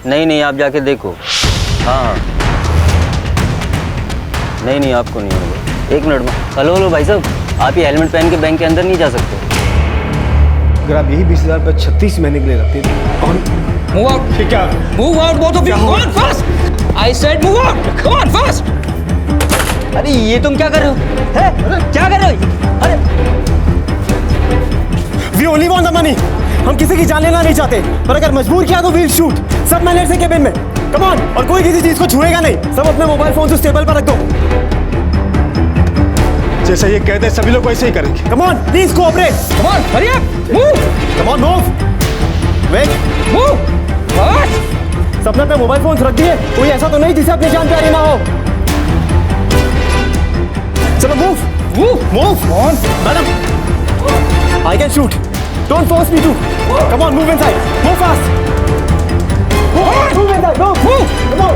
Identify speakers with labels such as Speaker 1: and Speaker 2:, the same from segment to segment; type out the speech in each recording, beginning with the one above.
Speaker 1: नहीं, आप जाके देखो। हाँ, नहीं, आपको नहीं होगा। 1 मिनट में। हेलो भाई साहब, आप ये हेलमेट पहन के बैंक के अंदर नहीं जा सकते।
Speaker 2: अगर आप यही 20,000 पर 36 महीने के लिए रखते थे। कौन?
Speaker 3: Move out!
Speaker 2: क्या?
Speaker 3: Move out, both of you! Come on, fast! I said move out! Come on, fast!
Speaker 1: अरे ये तुम क्या कर रहे हो? है? क्या कर रहे हो? अरे
Speaker 2: We only want the money. हम किसी की जान लेना नहीं चाहते, पर अगर मजबूर किया तो we'll shoot. सब मैनेजर से केबिन में। Come on, और कोई किसी चीज को छुएगा नहीं। सब अपने मोबाइल फोन से टेबल पर रख दो। जैसा ये कहते हैं सभी लोग वैसे ही करेंगे। Come on, please cooperate.
Speaker 3: Come on, hurry up! Move!
Speaker 2: Come on, move. Wait.
Speaker 3: Move! Fast!
Speaker 2: सबने अपने मोबाइल फोन रख दिए। कोई ऐसा तो नहीं जिसे अपनी जान प्यारी ना हो। चलो move. Move. Come on, madam. I can shoot. Don't force me to. Come on, move inside. Move fast. Move inside. Move. Come on.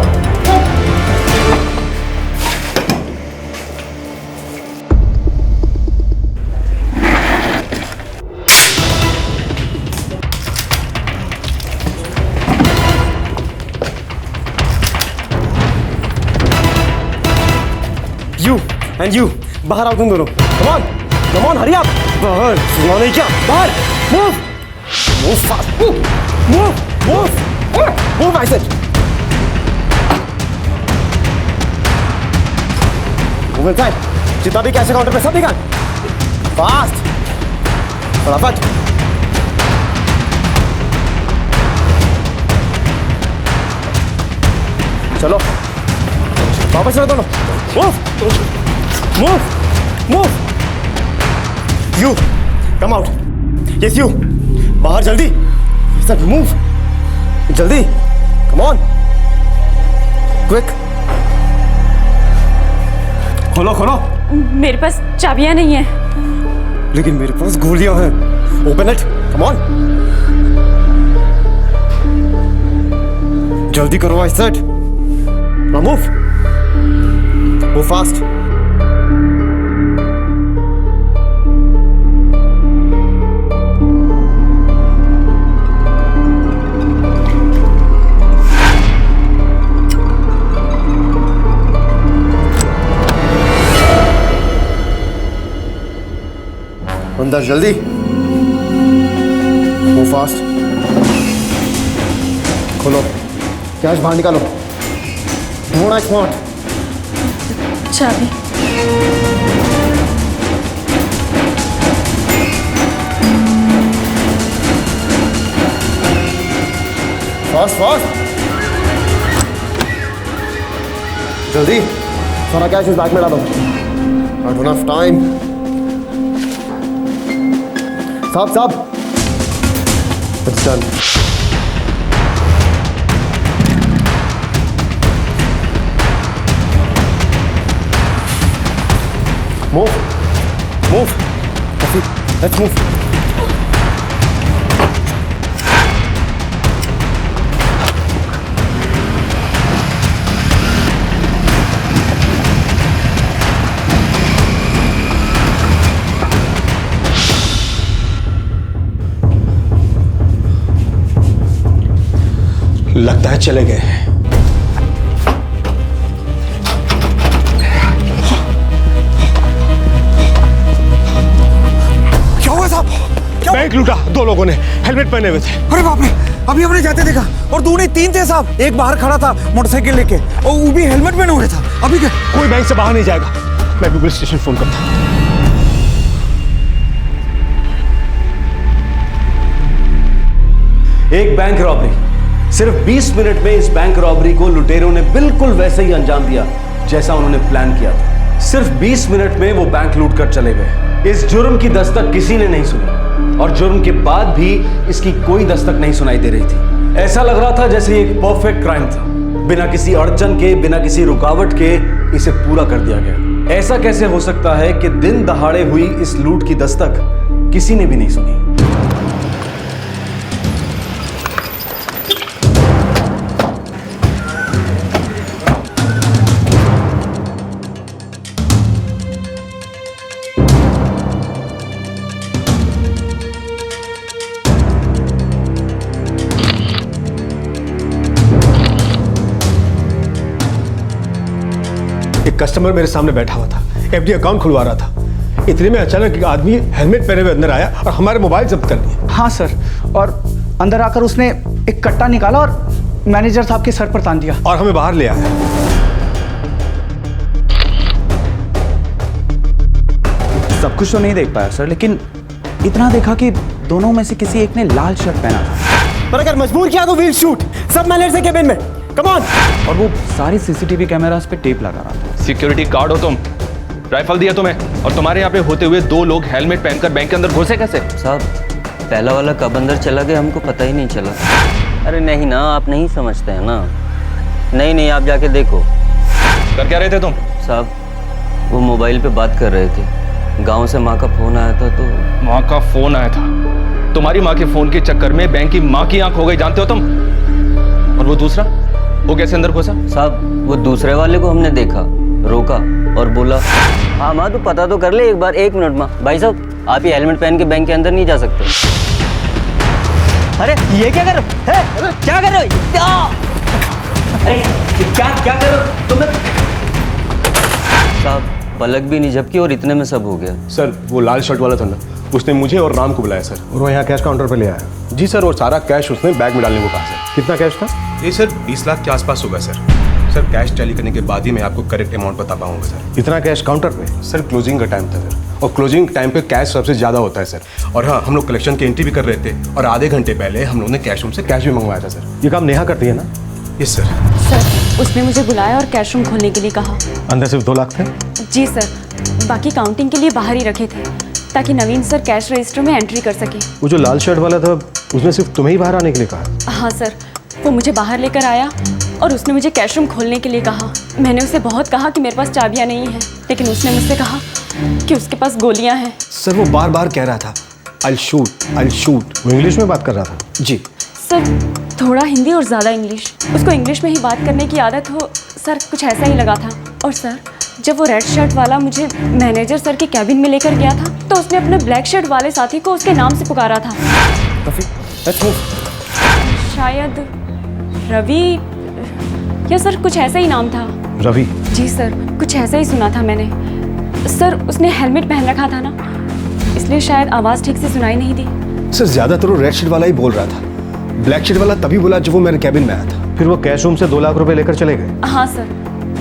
Speaker 2: You and you. बाहर आओ तुम दोनों। Come on, hurry up. बाहर। सुना नहीं क्या? बाहर। Move fast. Move, I said. Move inside. जितना भी कैश है काउंटर पे सब निकाल। Fast. फटाफट। चलो। वापस चलो दोनों। Move. You, come out. Yes, you. बाहर जल्दी. Sir, move. जल्दी. Come on. Quick. खोलो.
Speaker 4: मेरे पास चाबियां नहीं है।
Speaker 2: लेकिन मेरे पास गोलियां हैं। Open it. Come on. जल्दी करो, I said. Now move. Move fast. अंदर जल्दी। Move fast. खोलो। कैश बाहर निकालो। Don't act smart.
Speaker 4: चाबी।
Speaker 2: Fast. जल्दी। सारा कैश इस बैग में डालो। I don't have time. साहब। It's done. Move. Let's move. लगता है चले गए। क्या हुआ साहब? बैंक लूटा 2 लोगों ने, हेलमेट पहने हुए थे।
Speaker 5: अरे बाप रे, अभी हमने जाते देखा और 2 नहीं 3 थे साहब। एक बाहर खड़ा था मोटरसाइकिल लेके और वो भी हेलमेट पहने हुए था। अभी क्या?
Speaker 2: कोई बैंक से बाहर नहीं जाएगा। मैं भी पुलिस स्टेशन फोन करता हूं।
Speaker 6: एक बैंक रॉबरी। सिर्फ 20 मिनट में इस बैंक रॉबरी को लुटेरों ने बिल्कुल वैसे ही अंजाम दिया जैसा उन्होंने प्लान किया था। सिर्फ 20 मिनट में वो बैंक लूट कर चले गए। इस जुर्म की दस्तक किसी ने नहीं सुनी और जुर्म के बाद भी इसकी कोई दस्तक नहीं सुनाई दे रही थी। ऐसा लग रहा था जैसे ये एक परफेक्ट क्राइम था। बिना किसी अड़चन के, बिना किसी रुकावट के इसे पूरा कर दिया गया। ऐसा कैसे हो सकता है कि दिन दहाड़े हुई इस लूट की दस्तक किसी ने भी नहीं सुनी?
Speaker 2: एक कस्टमर मेरे सामने बैठा हुआ था, एफडी अकाउंट खुलवा रहा था। इतने में अचानक एक आदमी हेलमेट पहने हुए अंदर आया और हमारे मोबाइल जब्त कर दिए।
Speaker 7: हाँ सर, और अंदर आकर उसने एक कट्टा निकाला और मैनेजर साहब के सर पर तान दिया
Speaker 2: और हमें बाहर ले आया।
Speaker 7: सब कुछ तो नहीं देख पाया सर, लेकिन इतना देखा कि दोनों में से किसी एक ने लाल शर्ट पहना था।
Speaker 2: पर अगर मजबूर किया तो वील शूट, सब मैनेजर से केबिन में, कम ऑन।
Speaker 7: और वो सारे सीसीटीवी कैमरास पे टेप लगा रहा था।
Speaker 8: सिक्योरिटी गार्ड हो तुम, राइफल दिया तुम्हें, और तुम्हारे यहाँ पे होते हुए 2 लोग हेलमेट पहनकर बैंक के अंदर घुसे कैसे?
Speaker 1: साहब पहला वाला कब अंदर चला गया हमको पता ही नहीं चला। अरे नहीं ना, आप नहीं समझते हैं ना। नहीं आप जाके देखो।
Speaker 8: कर क्या रहे थे तुम?
Speaker 1: साहब वो मोबाइल पे बात कर रहे थे, गांव से माँ का फोन आया था तो।
Speaker 8: माँ का फोन आया था? तुम्हारी माँ के फोन के चक्कर में बैंक की माँ की आंख हो गई, जानते हो तुम? और वो दूसरा, वो कैसे अंदर घुसा?
Speaker 1: साहब वो दूसरे वाले को हमने देखा, रोका और बोला हाँ माँ तू पता तो कर ले एक बार। 1 मिनट माँ। भाई साहब आप ये हेलमेट पहन के बैंक के अंदर नहीं जा सकते। अरे ये क्या कर रहे हो? क्या कर रहे हो? अरे क्या कर रहे हो तुम? साहब पलक भी नहीं झपकी और इतने में सब हो गया।
Speaker 6: सर वो लाल शर्ट वाला था ना, उसने मुझे और राम को बुलाया सर,
Speaker 2: और वो यहाँ कैश काउंटर पे ले आया।
Speaker 6: जी सर, और सारा कैश उसने बैग में डालने को कहा सर।
Speaker 2: कितना कैश था?
Speaker 9: ये सर 20 लाख के आसपास होगा सर। सर कैश टैली करने के बाद ही मैं आपको करेक्ट अमाउंट बता पाऊंगा सर।
Speaker 2: इतना कैश काउंटर पे?
Speaker 9: सर क्लोजिंग का टाइम था सर, और क्लोजिंग टाइम पे कैश सबसे ज़्यादा होता है सर। और हाँ, हम लोग कलेक्शन की एंट्री भी कर रहे थे, और आधे घंटे पहले हम लोगों ने कैश रूम से कैश भी मंगवाया था सर।
Speaker 2: ये काम नेहा करती है ना?
Speaker 9: Yes sir.
Speaker 4: सर उसने मुझे बुलाया और कैश रूम खोलने के लिए कहा।
Speaker 2: अंदर सिर्फ 2 लाख थे?
Speaker 4: जी सर, बाकी काउंटिंग के लिए बाहर ही रखे थे ताकि नवीन सर कैश रजिस्टर में एंट्री कर सके।
Speaker 2: वो जो लाल शर्ट वाला था उसने सिर्फ तुम्हें ही बाहर आने के लिए कहा?
Speaker 4: हाँ सर, वो मुझे बाहर लेकर आया और उसने मुझे कैश रूम खोलने के लिए कहा। मैंने उसे बहुत कहा कि मेरे पास चाबियां नहीं हैं, लेकिन उसने मुझसे कहा कि उसके पास गोलियां हैं।
Speaker 2: सर वो बार बार कह रहा था I'll shoot। वो इंग्लिश में बात कर रहा था? जी
Speaker 4: सर, थोड़ा हिंदी और ज़्यादा इंग्लिश। उसको इंग्लिश में ही बात करने की आदत हो सर, कुछ ऐसा ही लगा था। और सर जब वो रेड शर्ट वाला मुझे मैनेजर सर के कैबिन में लेकर गया था तो उसने अपने ब्लैक शर्ट वाले साथी को उसके नाम से पुकारा था। शायद रवि या सर कुछ ऐसा ही नाम था।
Speaker 2: रवि?
Speaker 4: जी सर, कुछ ऐसा ही सुना था मैंने। सर उसने हेलमेट पहन रखा था ना, इसलिए शायद आवाज़ ठीक से सुनाई नहीं दी।
Speaker 2: सर ज़्यादातर वो रेड शर्ट वाला ही बोल रहा था, ब्लैक शर्ट वाला तभी बोला जब वो मेरे कैबिन में आया था। फिर वो कैश रूम से 2 लाख रुपए लेकर चले गए?
Speaker 4: हाँ सर,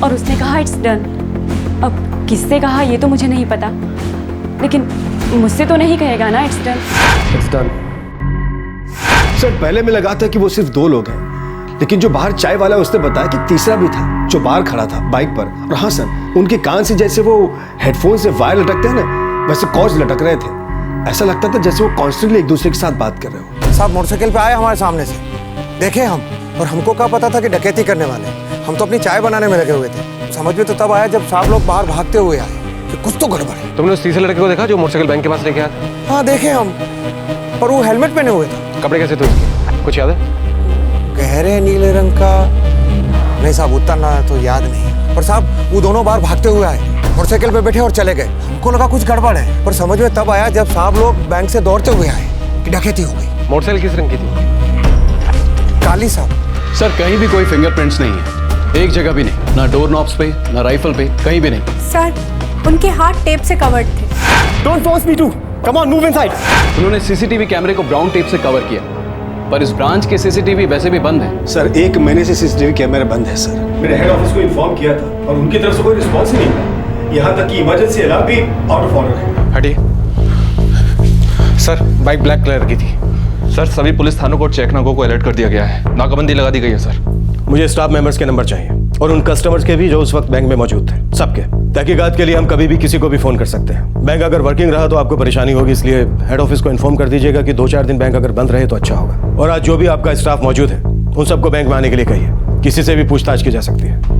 Speaker 4: और उसने कहा इट्स डन। अब किससे कहा ये तो मुझे नहीं पता, लेकिन मुझसे तो नहीं कहेगा ना इट्स डन।
Speaker 2: सर पहले में लगा था कि वो सिर्फ 2 लोग हैं, लेकिन जो बाहर चाय वाला है उसने बताया कि तीसरा भी था जो बाहर खड़ा था बाइक पर। और हाँ सर, उनके कान से जैसे वो हेडफोन से वायर लटकते हैं ना, वैसे कॉर्ड्स लटक रहे थे। ऐसा लगता था जैसे वो कॉन्स्टेंटली एक दूसरे के साथ बात कर रहे हो।
Speaker 5: साहब मोटरसाइकिल पे आए हमारे सामने से, देखे हम, और हमको क्या पता था कि डकैती करने वाले। हम तो अपनी चाय बनाने में लगे हुए थे। समझ में तो तब आया जब साहब लोग बाहर भागते हुए आए कि कुछ तो गड़बड़ है।
Speaker 6: तुमने उस तीसरे लड़के को देखा जो मोटरसाइकिल बैंक के पास लेके आया था?
Speaker 5: हाँ देखे हम, पर वो हेलमेट पहने हुए था।
Speaker 6: कपड़े कैसे थे उसके, कुछ याद है?
Speaker 5: गहरे नीले रंग का। नहीं साहब उतना ना तो याद नहीं, पर साहब वो दोनों बार भागते हुए आए, मोटरसाइकिल पे बैठे और चले गए। हमको लगा कुछ गड़बड़ है, पर समझ में तब आया जब साहब लोग बैंक से दौड़ते हुए आए कि डकैती हो गई।
Speaker 6: मोटरसाइकिल किस रंग की थी?
Speaker 5: काली साहब।
Speaker 10: सर कहीं भी कोई फिंगरप्रिंट्स नहीं है, एक जगह भी नहीं, ना डोर नॉब्स पे ना राइफल पे, कहीं भी नहीं।
Speaker 11: सर उनके हाथ टेप से कवर्ड थे।
Speaker 2: Don't force me to, come on move inside.
Speaker 10: उन्होंने सीसीटीवी कैमरे को ब्राउन टेप से कवर किया, पर इस ब्रांच के सीसीटीवी वैसे भी बंद है।
Speaker 2: सर 1 महीने से सीसीटीवी कैमरे बंद है सर। मेरे हेड ऑफिस को इन्फॉर्म किया था और उनकी तरफ से कोई रिस्पॉन्स ही नहीं मिला। यहाँ तक कि इमरजेंसी अलार्म भी आउट ऑफ ऑर्डर है।
Speaker 8: हटिए सर, बाइक ब्लैक कलर की थी सर। सभी पुलिस थानों को चेक नाकों को अलर्ट कर दिया गया है, नाकाबंदी लगा दी गई है सर।
Speaker 2: मुझे स्टाफ मेंबर्स के नंबर चाहिए और उन कस्टमर्स के भी जो उस वक्त बैंक में मौजूद थे, सबके। तहकीकात के लिए हम कभी भी किसी को भी फोन कर सकते हैं। बैंक अगर वर्किंग रहा तो आपको परेशानी होगी, इसलिए हेड ऑफिस को इन्फॉर्म कर दीजिएगा कि 2-4 दिन बैंक अगर बंद रहे तो अच्छा होगा। और आज जो भी आपका स्टाफ मौजूद है उन सबको बैंक में आने के लिए कहिए, किसी से भी पूछताछ की जा सकती है।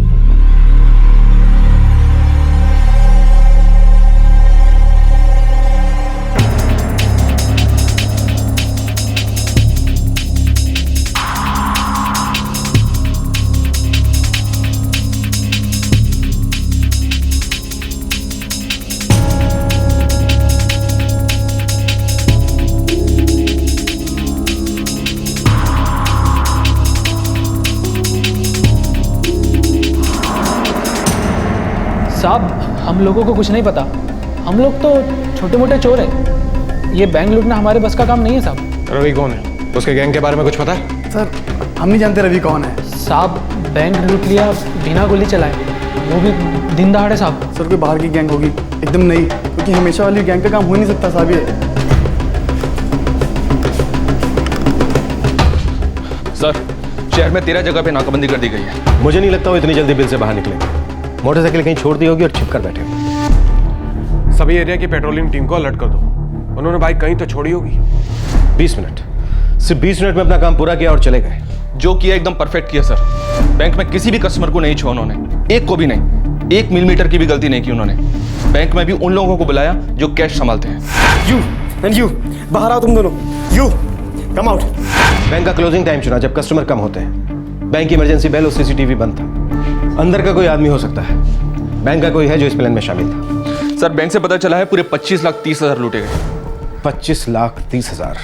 Speaker 3: साहब हम लोगों को कुछ नहीं पता, हम लोग तो छोटे मोटे चोर हैं। ये बैंक लूटना हमारे बस का काम नहीं है साहब।
Speaker 9: रवि कौन है? उसके गैंग के बारे में कुछ पता है?
Speaker 2: सर हम नहीं जानते रवि कौन है।
Speaker 3: साहब बैंक लूट लिया बिना गोली चलाए, वो भी दिन दहाड़े साहब।
Speaker 2: सर कोई बाहर की गैंग होगी, एकदम नहीं, क्योंकि हमेशा वाली गैंग का काम हो ही नहीं सकता साहब ये।
Speaker 8: सर शहर में 13 जगह पे नाकाबंदी कर दी गई है।
Speaker 6: मुझे नहीं लगता वो इतनी जल्दी बिल से बाहर निकलेंगे। मोटरसाइकिल कहीं छोड़ दी होगी और छिप कर बैठे होंगे।
Speaker 9: सभी एरिया की पेट्रोलिंग टीम को अलर्ट कर दो। उन्होंने बाइक कहीं तो छोड़ी होगी।
Speaker 6: 20 मिनट, सिर्फ 20 मिनट में अपना काम पूरा किया और चले गए।
Speaker 8: जो किया एकदम परफेक्ट किया सर। बैंक में किसी भी कस्टमर को नहीं छुआ उन्होंने, एक को भी नहीं, 1 मिलीमीटर की भी गलती नहीं की उन्होंने। बैंक में भी उन लोगों को बुलाया जो कैश संभालते हैं।
Speaker 2: यू एंड यू, बाहर आओ तुम दोनों। You come out.
Speaker 6: बैंक का क्लोजिंग टाइम चुना जब कस्टमर कम होते हैं। बैंक की इमरजेंसी बेल और सीसीटीवी बंद था। अंदर का कोई आदमी हो सकता है, बैंक का कोई है जो इस प्लान में शामिल था।
Speaker 8: सर बैंक से पता चला है पूरे 25,30,000 लूटे गए।
Speaker 6: 25,30,000।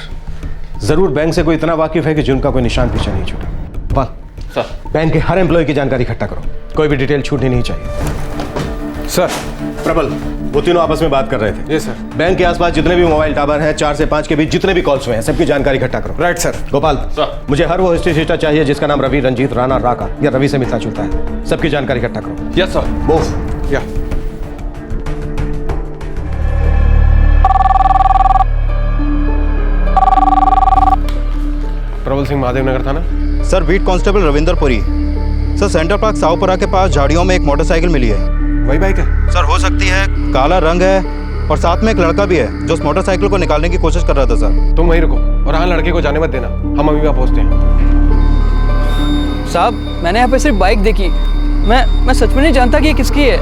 Speaker 6: जरूर बैंक से कोई इतना वाकिफ है कि जुर्म का कोई निशान पीछे नहीं छूटा।
Speaker 8: सर
Speaker 6: बैंक के हर एम्प्लॉय की जानकारी इकट्ठा करो, कोई भी डिटेल छूटनी नहीं चाहिए।
Speaker 9: सर
Speaker 6: प्रबल, वो तीनों आपस में बात कर रहे थे।
Speaker 9: जी सर।
Speaker 6: बैंक के आसपास जितने भी मोबाइल टावर हैं, 4 से 5 के बीच जितने भी कॉल्स हुए हैं, सबकी जानकारी इकट्ठा करो।
Speaker 9: Right sir.
Speaker 6: गोपाल
Speaker 8: सर।
Speaker 6: मुझे हर वो हिस्ट्री शीटा चाहिए जिसका नाम रवि, रंजीत, राणा, राका या रवि से मिलता जुलता है। सबकी जानकारी इकट्ठा करो।
Speaker 8: Yes sir.
Speaker 6: मूव।
Speaker 9: या प्रबल सिंह, महादेव नगर थाना।
Speaker 7: Sir beat constable Ravinder Puri. Sir centre park Sawpura के पास झाड़ियों में एक मोटरसाइकिल मिली है।
Speaker 9: वही बाइक है?
Speaker 7: सर हो सकती है, काला रंग है और साथ में एक लड़का भी है जो उस मोटरसाइकिल को निकालने की कोशिश कर रहा था। सर
Speaker 9: तुम वहीं रुको और हाँ, लड़के को जाने मत देना, हम अभी वहाँ पहुँचते हैं।
Speaker 3: साहब मैंने यहाँ पे सिर्फ बाइक देखी, मैं सच में नहीं जानता कि ये किसकी है।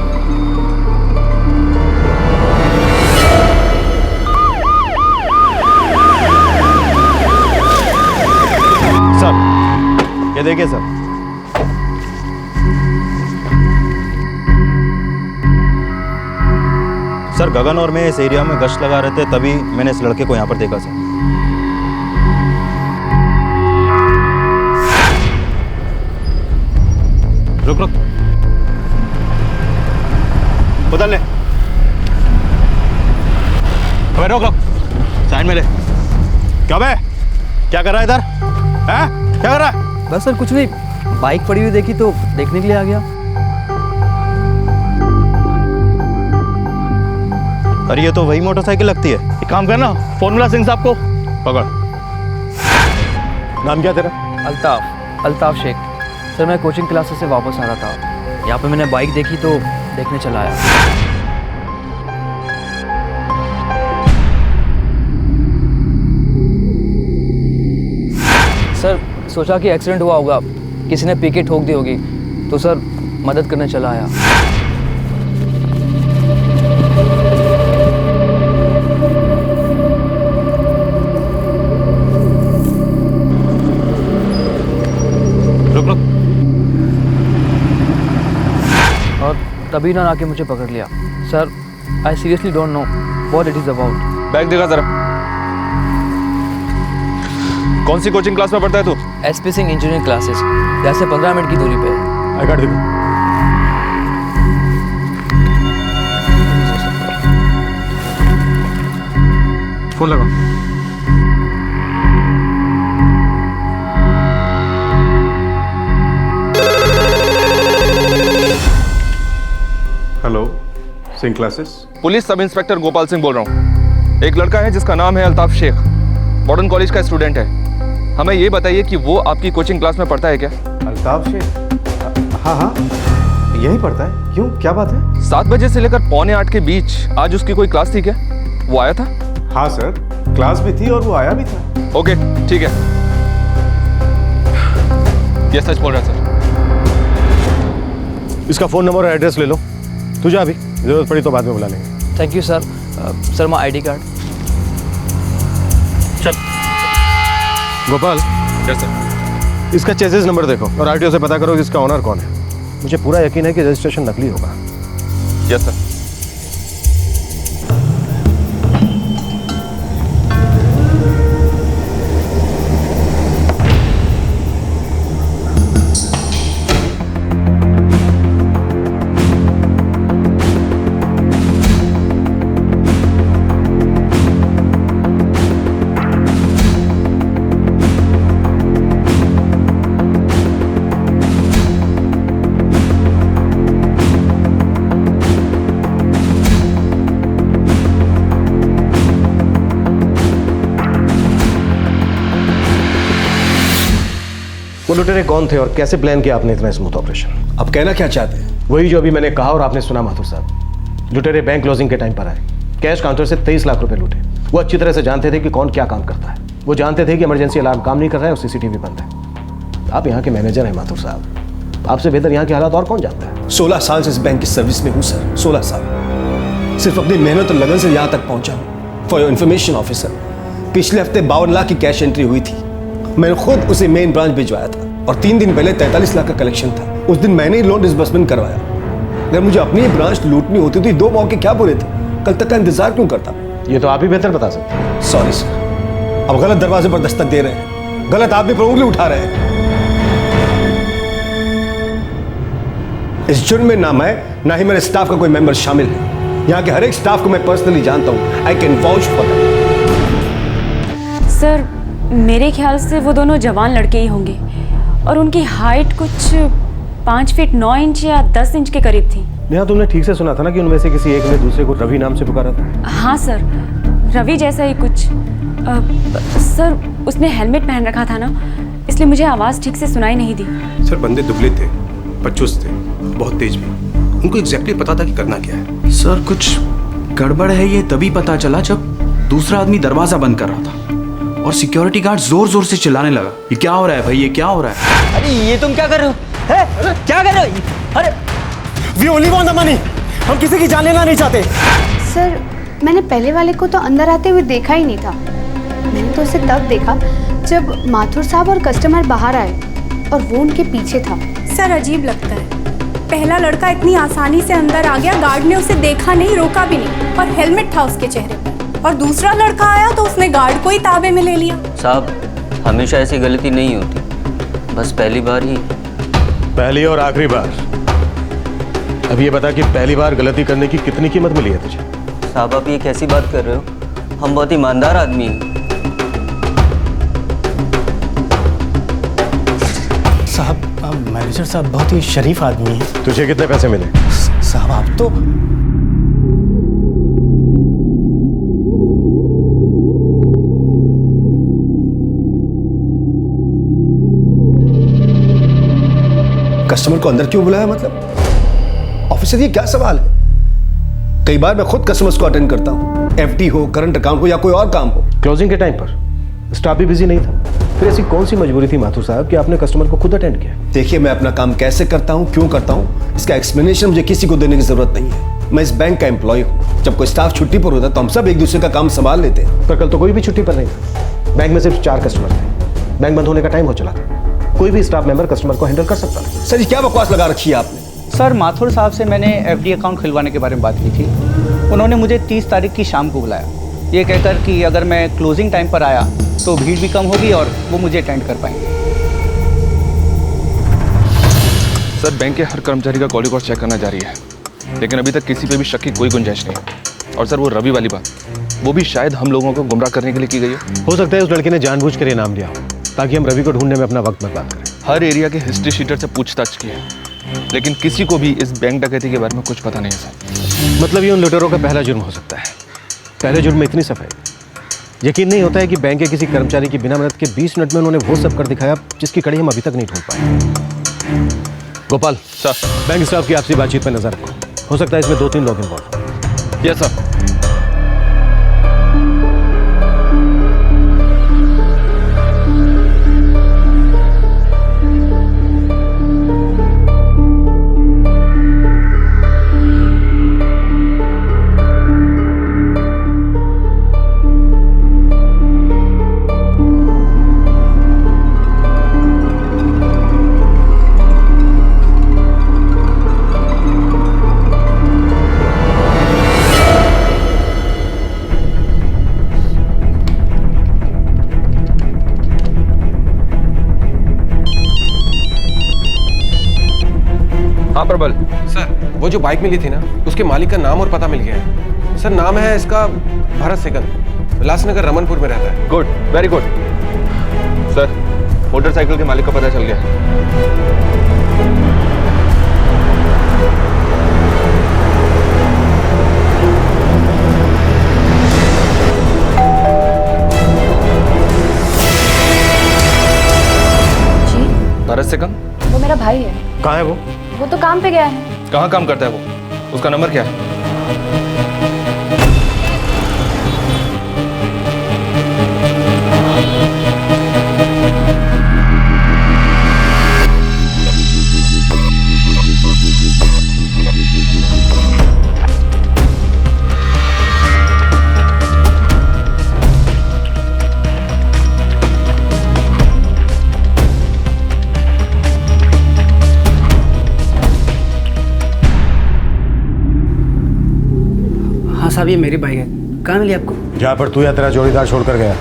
Speaker 7: सर ये देखिए सर, सर गगन और मैं इस एरिया में गश्त लगा रहे थे, तभी मैंने इस लड़के को यहाँ पर देखा सर। रुक रुक, उधर ले। अबे रोक रोक, साइड में ले। क्या बे, क्या कर रहा है इधर? हैं? क्या कर रहा है?
Speaker 3: बस सर कुछ नहीं, बाइक पड़ी हुई देखी तो देखने के लिए आ गया।
Speaker 7: अरे ये तो वही मोटरसाइकिल लगती है। एक काम करना, फोन मिला सिंह साहब को। पकड़।
Speaker 6: नाम क्या तेरा?
Speaker 3: अल्ताफ शेख। सर मैं कोचिंग क्लासेस से वापस आ रहा था, यहाँ पे मैंने बाइक देखी तो देखने चला आया। सर सोचा कि एक्सीडेंट हुआ होगा, किसी ने पी के ठोक दी होगी, तो सर मदद करने चला आया।
Speaker 7: रुक रुक।
Speaker 3: और तभी ना आके मुझे पकड़ लिया। Sir I seriously don't know what it is about.
Speaker 8: Bag दिखा जरा। कौन सी कोचिंग क्लास में पढ़ता है तू?
Speaker 3: एसपी सिंह इंजीनियरिंग क्लासेस, यहाँ से 15 मिनट की दूरी पे है।
Speaker 6: आई कार्ड दिखा।
Speaker 9: फोन लगा। Hello, Singh classes.
Speaker 8: Police sub inspector Gopal Singh बोल रहा हूँ। एक लड़का है जिसका नाम है अल्ताफ शेख, मॉडर्न कॉलेज का स्टूडेंट है। हमें ये बताइए कि वो आपकी कोचिंग क्लास में पढ़ता है क्या?
Speaker 9: अल्ताफ शेख? हाँ हाँ, यही पढ़ता है। क्यों, क्या बात है?
Speaker 8: 7 बजे से लेकर 7:45 के बीच आज उसकी कोई क्लास थी क्या? वो आया था?
Speaker 9: हाँ सर, क्लास भी थी और वो आया भी था।
Speaker 8: ओके ठीक है, ये सच बोल रहा है सर।
Speaker 6: इसका फोन नंबर और एड्रेस ले लो। तू जा, अभी जरूरत पड़ी तो बाद में बुला लेंगे।
Speaker 3: Thank you sir. Sir my ID card.
Speaker 8: चल।
Speaker 6: Gopal,
Speaker 8: yes sir.
Speaker 6: इसका चेसिस नंबर देखो और आरटीओ से पता करो कि इसका ओनर कौन है। मुझे पूरा यकीन है कि रजिस्ट्रेशन नकली होगा।
Speaker 8: Yes sir.
Speaker 9: वो लुटेरे कौन थे और कैसे प्लान किया आपने इतना स्मूथ ऑपरेशन?
Speaker 6: अब कहना क्या चाहते हैं?
Speaker 9: वही जो अभी मैंने कहा और आपने सुना माथुर साहब। लुटेरे बैंक क्लोजिंग के टाइम पर आए, कैश काउंटर से 23 लाख रुपए लूटे। वो अच्छी तरह से जानते थे कि कौन क्या काम करता है। वो जानते थे कि इमरजेंसी अलार्म काम नहीं कर रहा है और सीसीटीवी बंद है। आप यहाँ के मैनेजर हैं माथुर साहब, आपसे बेहतर यहाँ के हालात और कौन जानता है?
Speaker 6: 16 साल से इस बैंक की सर्विस में हूँ सर, 16 साल। सिर्फ अपनी मेहनत और लगन से यहाँ तक पहुँचा हूँ। फॉर योर इन्फॉर्मेशन ऑफिसर, पिछले हफ्ते 52 लाख की कैश एंट्री हुई थी। मैंने खुद उसे मेन ब्रांच भिजवाया था और 3 दिन पहले 43 लाख का कलेक्शन था। उस दिन मैंने ही लोन डिसबर्समेंट करवाया। अगर मुझे अपनी ही ब्रांच लूटनी होती तो ये 2 मौके क्या बुरे थे? कल तक का इंतजार क्यों करता?
Speaker 9: ये तो आप ही बेहतर बता सकते हैं।
Speaker 6: सॉरी सर, अब गलत दरवाजे पर दस्तक दे रहे हैं, गलत आदमी पर उंगली उठा रहे हैं। इस जुर्म में ना मैं ना ही मेरे स्टाफ का कोई मेंबर शामिल है। यहाँ के हर एक स्टाफ को मैं पर्सनली जानता हूँ। I can vouch for that.
Speaker 4: Sir, मेरे ख्याल से वो दोनों जवान लड़के ही होंगे और उनकी हाइट कुछ 5 फीट 9 इंच या 10 इंच के करीब थी।
Speaker 9: नेहा, तुमने ठीक से सुना था ना कि उनमें से किसी एक ने दूसरे को रवि नाम से पुकारा था?
Speaker 4: हाँ सर, रवि जैसा ही कुछ। सर, उसने हेलमेट पहन रखा था ना, इसलिए मुझे आवाज़ ठीक से सुनाई नहीं दी।
Speaker 9: सर, बंदे दुबले थे पर चुस्त थे, बहुत तेज भी। उनको एग्जैक्टली पता था कि करना क्या है।
Speaker 7: सर, कुछ गड़बड़ है ये तभी पता चला जब दूसरा आदमी दरवाजा बंद कर रहा था और सिक्योरिटी गार्ड जोर जोर से चिल्लाने लगा, ये क्या हो रहा है भाई, ये क्या हो रहा है?
Speaker 1: अरे ये तुम क्या कर रहे हो? है? क्या कर रहे हो? अरे
Speaker 2: We only want the money. हम किसी की जान लेना नहीं चाहते।
Speaker 11: सर, मैंने पहले वाले को तो अंदर आते हुए देखा ही नहीं था। मैंने तो उसे तब देखा जब माथुर साहब और कस्टमर बाहर आए और वो उनके पीछे था।
Speaker 12: सर, अजीब लगता है, पहला लड़का इतनी आसानी से अंदर आ गया, गार्ड ने उसे देखा नहीं, रोका भी नहीं और हेलमेट था उसके चेहरे पर। और दूसरा लड़का आया तो उसने गार्ड को ही ताबे में ले लिया।
Speaker 1: साहब, हमेशा ऐसी गलती नहीं होती, बस पहली बार ही।
Speaker 9: पहली और आखिरी बार। अब ये बता कि पहली बार गलती करने की कितनी कीमत मिली है तुझे?
Speaker 1: साहब, आप ये कैसी बात कर रहे हो? हम बहुत ईमानदार आदमी हैं।
Speaker 2: साहब, मैनेजर साहब बहुत ही शरीफ आदमी है।
Speaker 9: तुझे कितने पैसे मिले?
Speaker 2: साहब, आप तो
Speaker 6: कस्टमर को अंदर क्यों बुलाया? मतलब ऑफिसर, ये क्या सवाल है? कई बार मैं खुद कस्टमर्स को अटेंड करता हूँ, एफडी हो, करंट अकाउंट हो या कोई और काम हो।
Speaker 9: क्लोजिंग के टाइम पर स्टाफ भी बिजी नहीं था, फिर ऐसी कौन सी मजबूरी थी माथुर साहब कि आपने कस्टमर को खुद अटेंड किया?
Speaker 6: देखिए, मैं अपना काम कैसे करता हूँ, क्यों करता हूँ, इसका एक्सप्लेनेशन मुझे किसी को देने की जरूरत नहीं है। मैं इस बैंक का एम्प्लॉय हूँ। जब कोई स्टाफ छुट्टी पर होता है तो हम सब एक दूसरे का काम संभाल लेते हैं।
Speaker 9: पर कल तो कोई भी छुट्टी पर नहीं था। बैंक में सिर्फ 4 कस्टमर थे। बैंक बंद होने का टाइम हो चला था। कोई भी स्टाफ मेंबर कस्टमर को हैंडल कर सकता था।
Speaker 6: सर, ये क्या बकवास लगा रखी है आपने?
Speaker 13: सर, माथुर साहब से मैंने एफडी अकाउंट खुलवाने के बारे में बात की थी। उन्होंने मुझे 30 तारीख की शाम को बुलाया, ये कहकर कि अगर मैं क्लोजिंग टाइम पर आया तो भीड़ भी कम होगी और वो मुझे अटेंड कर पाएंगे।
Speaker 8: सर, बैंक के हर कर्मचारी का कॉल रिकॉर्ड चेक करना जारी है, लेकिन अभी तक किसी पे भी शक की कोई गुंजाइश नहीं है। और सर, वो रवि वाली बात, वो भी शायद हम लोगों को गुमराह करने के लिए की गई है।
Speaker 9: हो सकता है उस लड़के ने जानबूझकर ये नाम लिया हो ताकि हम रवि को ढूंढने में अपना वक्त बर्बाद करें।
Speaker 8: हर एरिया के हिस्ट्री शीटर से पूछताछ की है, लेकिन किसी को भी इस बैंक डकैती के बारे में कुछ पता नहीं है सर।
Speaker 9: मतलब ये उन लुटेरों का पहला जुर्म हो सकता है। पहले जुर्म में इतनी सफाई। यकीन नहीं होता है कि बैंक के किसी कर्मचारी की बिना मदद के 20 मिनट में उन्होंने वो सब कर दिखाया जिसकी कड़ी हम अभी तक नहीं ढूंढ पाए। गोपाल
Speaker 8: सर,
Speaker 9: बैंक स्टाफ की आपसी बातचीत पर नजर रखो। हो सकता है इसमें 2-3 लोग इन्वॉल्व।
Speaker 8: Yes sir. हाँ प्रबल।
Speaker 9: सर, वो जो बाइक मिली थी ना, उसके मालिक का नाम और पता मिल गया है। सर, नाम है इसका भरत सेकल, उल्लासनगर रमनपुर में रहता है।
Speaker 8: Good, very good. Sir, motorcycle के मालिक का पता चल गया।
Speaker 11: वो तो काम पे गया है।
Speaker 8: कहाँ काम करता है वो? उसका नंबर क्या है?
Speaker 14: हाँ साहब, ये मेरी बाइक है। कहाँ मिली आपको?
Speaker 9: जहाँ पर तू या तेरा जोड़ीदार छोड़कर गया।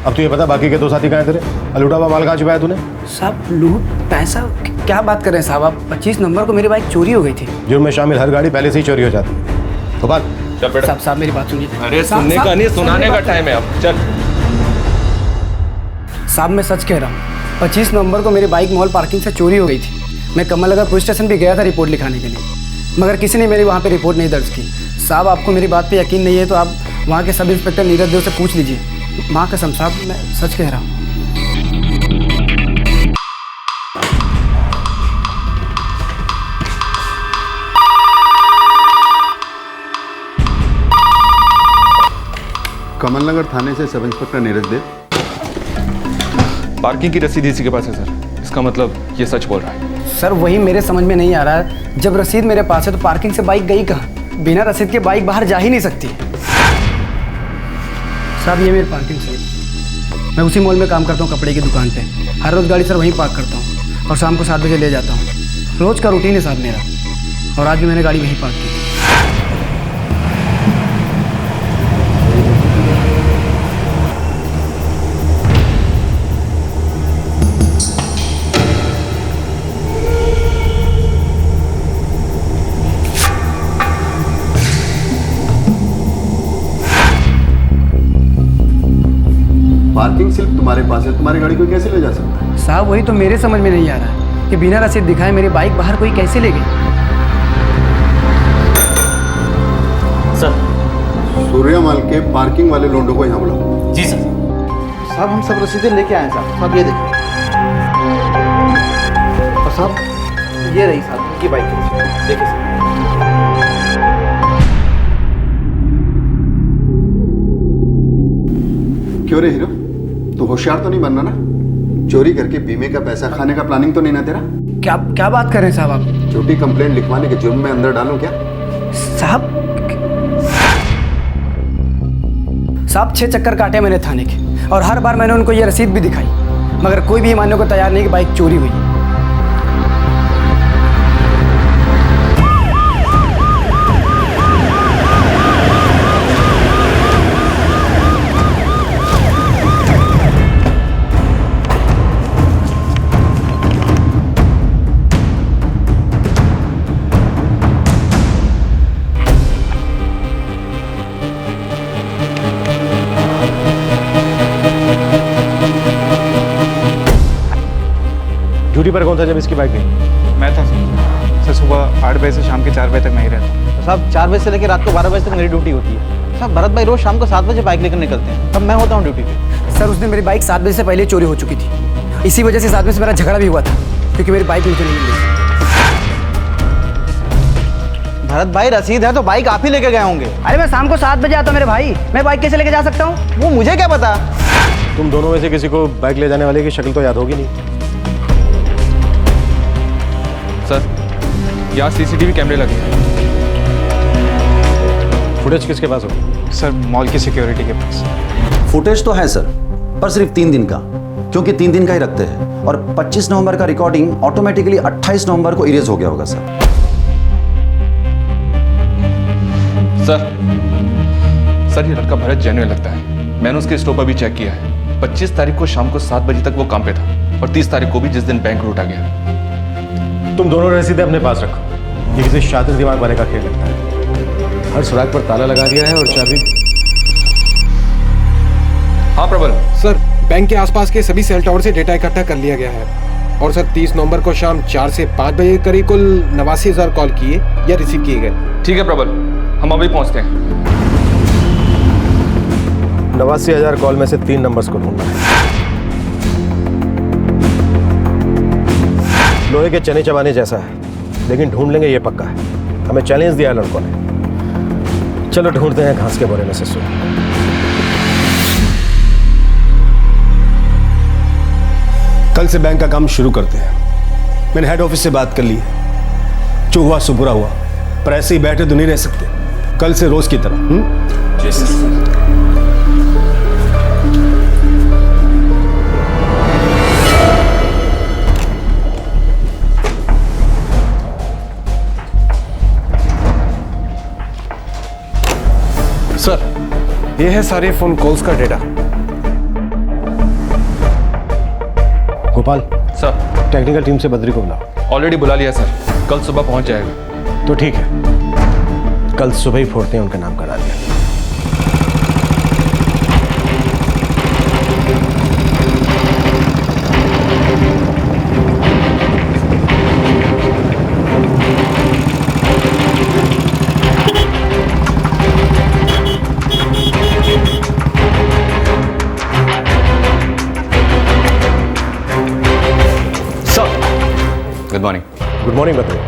Speaker 9: अब तुझे पता बाकी के 2 साथी कहाँ हैं तेरे? लूटा हुआ माल कहाँ छुपाया तूने?
Speaker 14: साहब लूट पैसा क्या बात कर रहे हैं साहब आप? 25 नंबर को मेरी बाइक चोरी हो गई थी।
Speaker 9: जुर्म में शामिल हर गाड़ी पहले से ही चोरी हो जाती है। तो बात
Speaker 14: साहब मेरी बात सुनिए।
Speaker 8: अरे सुनने का नहीं, सुनाने का टाइम है अब। चल
Speaker 14: साहब मैं सच कह रहा हूँ, 25 नवंबर को मेरी बाइक मॉल पार्किंग से चोरी हो गई थी। मैं कमल नगर पुलिस स्टेशन भी गया था रिपोर्ट लिखाने के लिए, मगर किसी ने मेरी वहाँ पे रिपोर्ट नहीं दर्ज की। साहब आपको मेरी बात पे यकीन नहीं है तो आप वहाँ के सब इंस्पेक्टर नीरज देव से पूछ लीजिए। माँ कसम साहब मैं सच कह रहा हूँ।
Speaker 10: कमल नगर थाने से सब इंस्पेक्टर नीरज देव।
Speaker 8: पार्किंग की रसीद इसी के पास है सर। इसका मतलब ये सच बोल रहा है।
Speaker 14: सर वही मेरे समझ में नहीं आ रहा है, जब रसीद मेरे पास है तो पार्किंग से बाइक गई कहाँ? बिना रसीद के बाइक बाहर जा ही नहीं सकती। साहब ये मेरी पार्किंग से, मैं उसी मॉल में काम करता हूँ कपड़े की दुकान पे। हर रोज़ गाड़ी सर वहीं पार्क करता हूँ और शाम को 7 बजे ले जाता हूँ। रोज़ का रूटीन है साहब मेरा, और आज भी मैंने गाड़ी वहीं पार्क की।
Speaker 10: पार्किंग सिर्फ तुम्हारे पास है, तुम्हारी गाड़ी कोई कैसे ले जा सकता है?
Speaker 14: साहब वही तो मेरे समझ में नहीं आ रहा है कि बिना रसीद दिखाए मेरी बाइक बाहर कोई कैसे ले गई।
Speaker 10: सर सूर्यमल के पार्किंग वाले लोंडो को यहाँ बुलाओ।
Speaker 1: जी सर।
Speaker 13: साहब हम सब रसीदें लेके आए साहब। साहब ये देखिए। और साहब ये रही साहब उनकी बाइक की रसीद। देखिए साहब।
Speaker 10: क्यों रे हीरो, तू होशियार तो नहीं बनना ना? चोरी करके बीमे का पैसा खाने का प्लानिंग तो नहीं ना तेरा?
Speaker 14: क्या बात कर रहे हैं साहब आप?
Speaker 10: झूठी कंप्लेंट लिखवाने के जुर्म में अंदर डालूं क्या?
Speaker 14: साहब 6 चक्कर काटे मैंने थाने के, और हर बार मैंने उनको ये रसीद भी दिखाई, मगर कोई भी ये मानने को तैयार नहीं कि बाइक चोरी हुई।
Speaker 9: ड्यूटी पर कौन था जब इसकी बाइक गई?
Speaker 3: मैं था सर। सुबह 8 बजे से शाम के 4 बजे तक मैं ही रहता हूँ।
Speaker 13: साहब 4 बजे से लेकर रात को 12 बजे तक मेरी ड्यूटी होती है। साहब भरत भाई रोज शाम को 7 बजे बाइक लेकर निकलते हैं, तब मैं होता हूँ ड्यूटी पे।
Speaker 14: सर उस दिन मेरी बाइक 7 बजे से पहले चोरी हो चुकी थी, इसी वजह से 7 बजे से मेरा झगड़ा भी हुआ था, क्योंकि मेरी बाइक मुझे नहीं मिली।
Speaker 13: भरत भाई रसीद है तो बाइक आप ही लेके गए होंगे।
Speaker 14: अरे मैं शाम को 7 बजे आता हूँ मेरे भाई, मैं बाइक कैसे लेके जा सकता हूँ?
Speaker 13: वो मुझे क्या पता।
Speaker 9: तुम दोनों में से किसी को बाइक ले जाने वाले की शक्ल तो याद होगी नहीं।
Speaker 8: सर यहाँ सीसीटीवी कैमरे लगे हैं।
Speaker 9: फुटेज किसके पास होगी?
Speaker 3: सर मॉल की सिक्योरिटी के पास।
Speaker 15: फुटेज तो है सर, पर सिर्फ 3 दिन का, क्योंकि 3 दिन का ही रखते हैं, और 25 नवंबर का रिकॉर्डिंग ऑटोमेटिकली 28 नवंबर को इरेज हो गया होगा सर।
Speaker 8: सर ये लड़का भरत जेन्युइन लगता है। मैंने उसके स्टोव पर भी चेक किया है। 25 तारीख को शाम को 7 बजे तक वो काम पे था, और 30 तारीख को भी, जिस दिन बैंक लूटा गया।
Speaker 9: तुम दोनों रसीदें अपने पास रखो, ये किसी शातिर दिमाग वाले का खेल लगता है। हर सुराग पर ताला लगा दिया है और चाबी।
Speaker 8: हाँ प्रबल।
Speaker 16: सर बैंक के आसपास के सभी सेल टावर से डेटा इकट्ठा कर लिया गया है, और सर 30 नवंबर को शाम 4 से 5 बजे के करीब कुल 89,000 कॉल किए या रिसीव किए गए।
Speaker 8: ठीक है प्रबल, हम अभी पहुंचते हैं।
Speaker 9: 89,000 कॉल में से 3 नंबर्स को ढूंढना है। लोहे के चने चबाने जैसा है, लेकिन ढूंढ लेंगे ये पक्का है। हमें चैलेंज दिया है लड़कों ने। चलो ढूंढते हैं घास के बोरे में से सुन।
Speaker 6: कल से बैंक का काम शुरू करते हैं। मैंने हेड ऑफिस से बात कर ली है। जो हुआ सो बुरा हुआ, पर ऐसे ही बैठे तो नहीं रह सकते। कल से रोज की तरह। जी सर।
Speaker 16: सर, ये है सारे फोन कॉल्स का data.
Speaker 9: Gopal
Speaker 8: sir,
Speaker 9: technical team से बद्री को बुलाओ।
Speaker 8: ऑलरेडी बुला लिया सर, कल सुबह पहुंच जाएगा।
Speaker 9: तो ठीक है, कल सुबह ही फोड़ते हैं उनका नाम करा दिया।
Speaker 8: Good morning.
Speaker 9: Good morning Badri.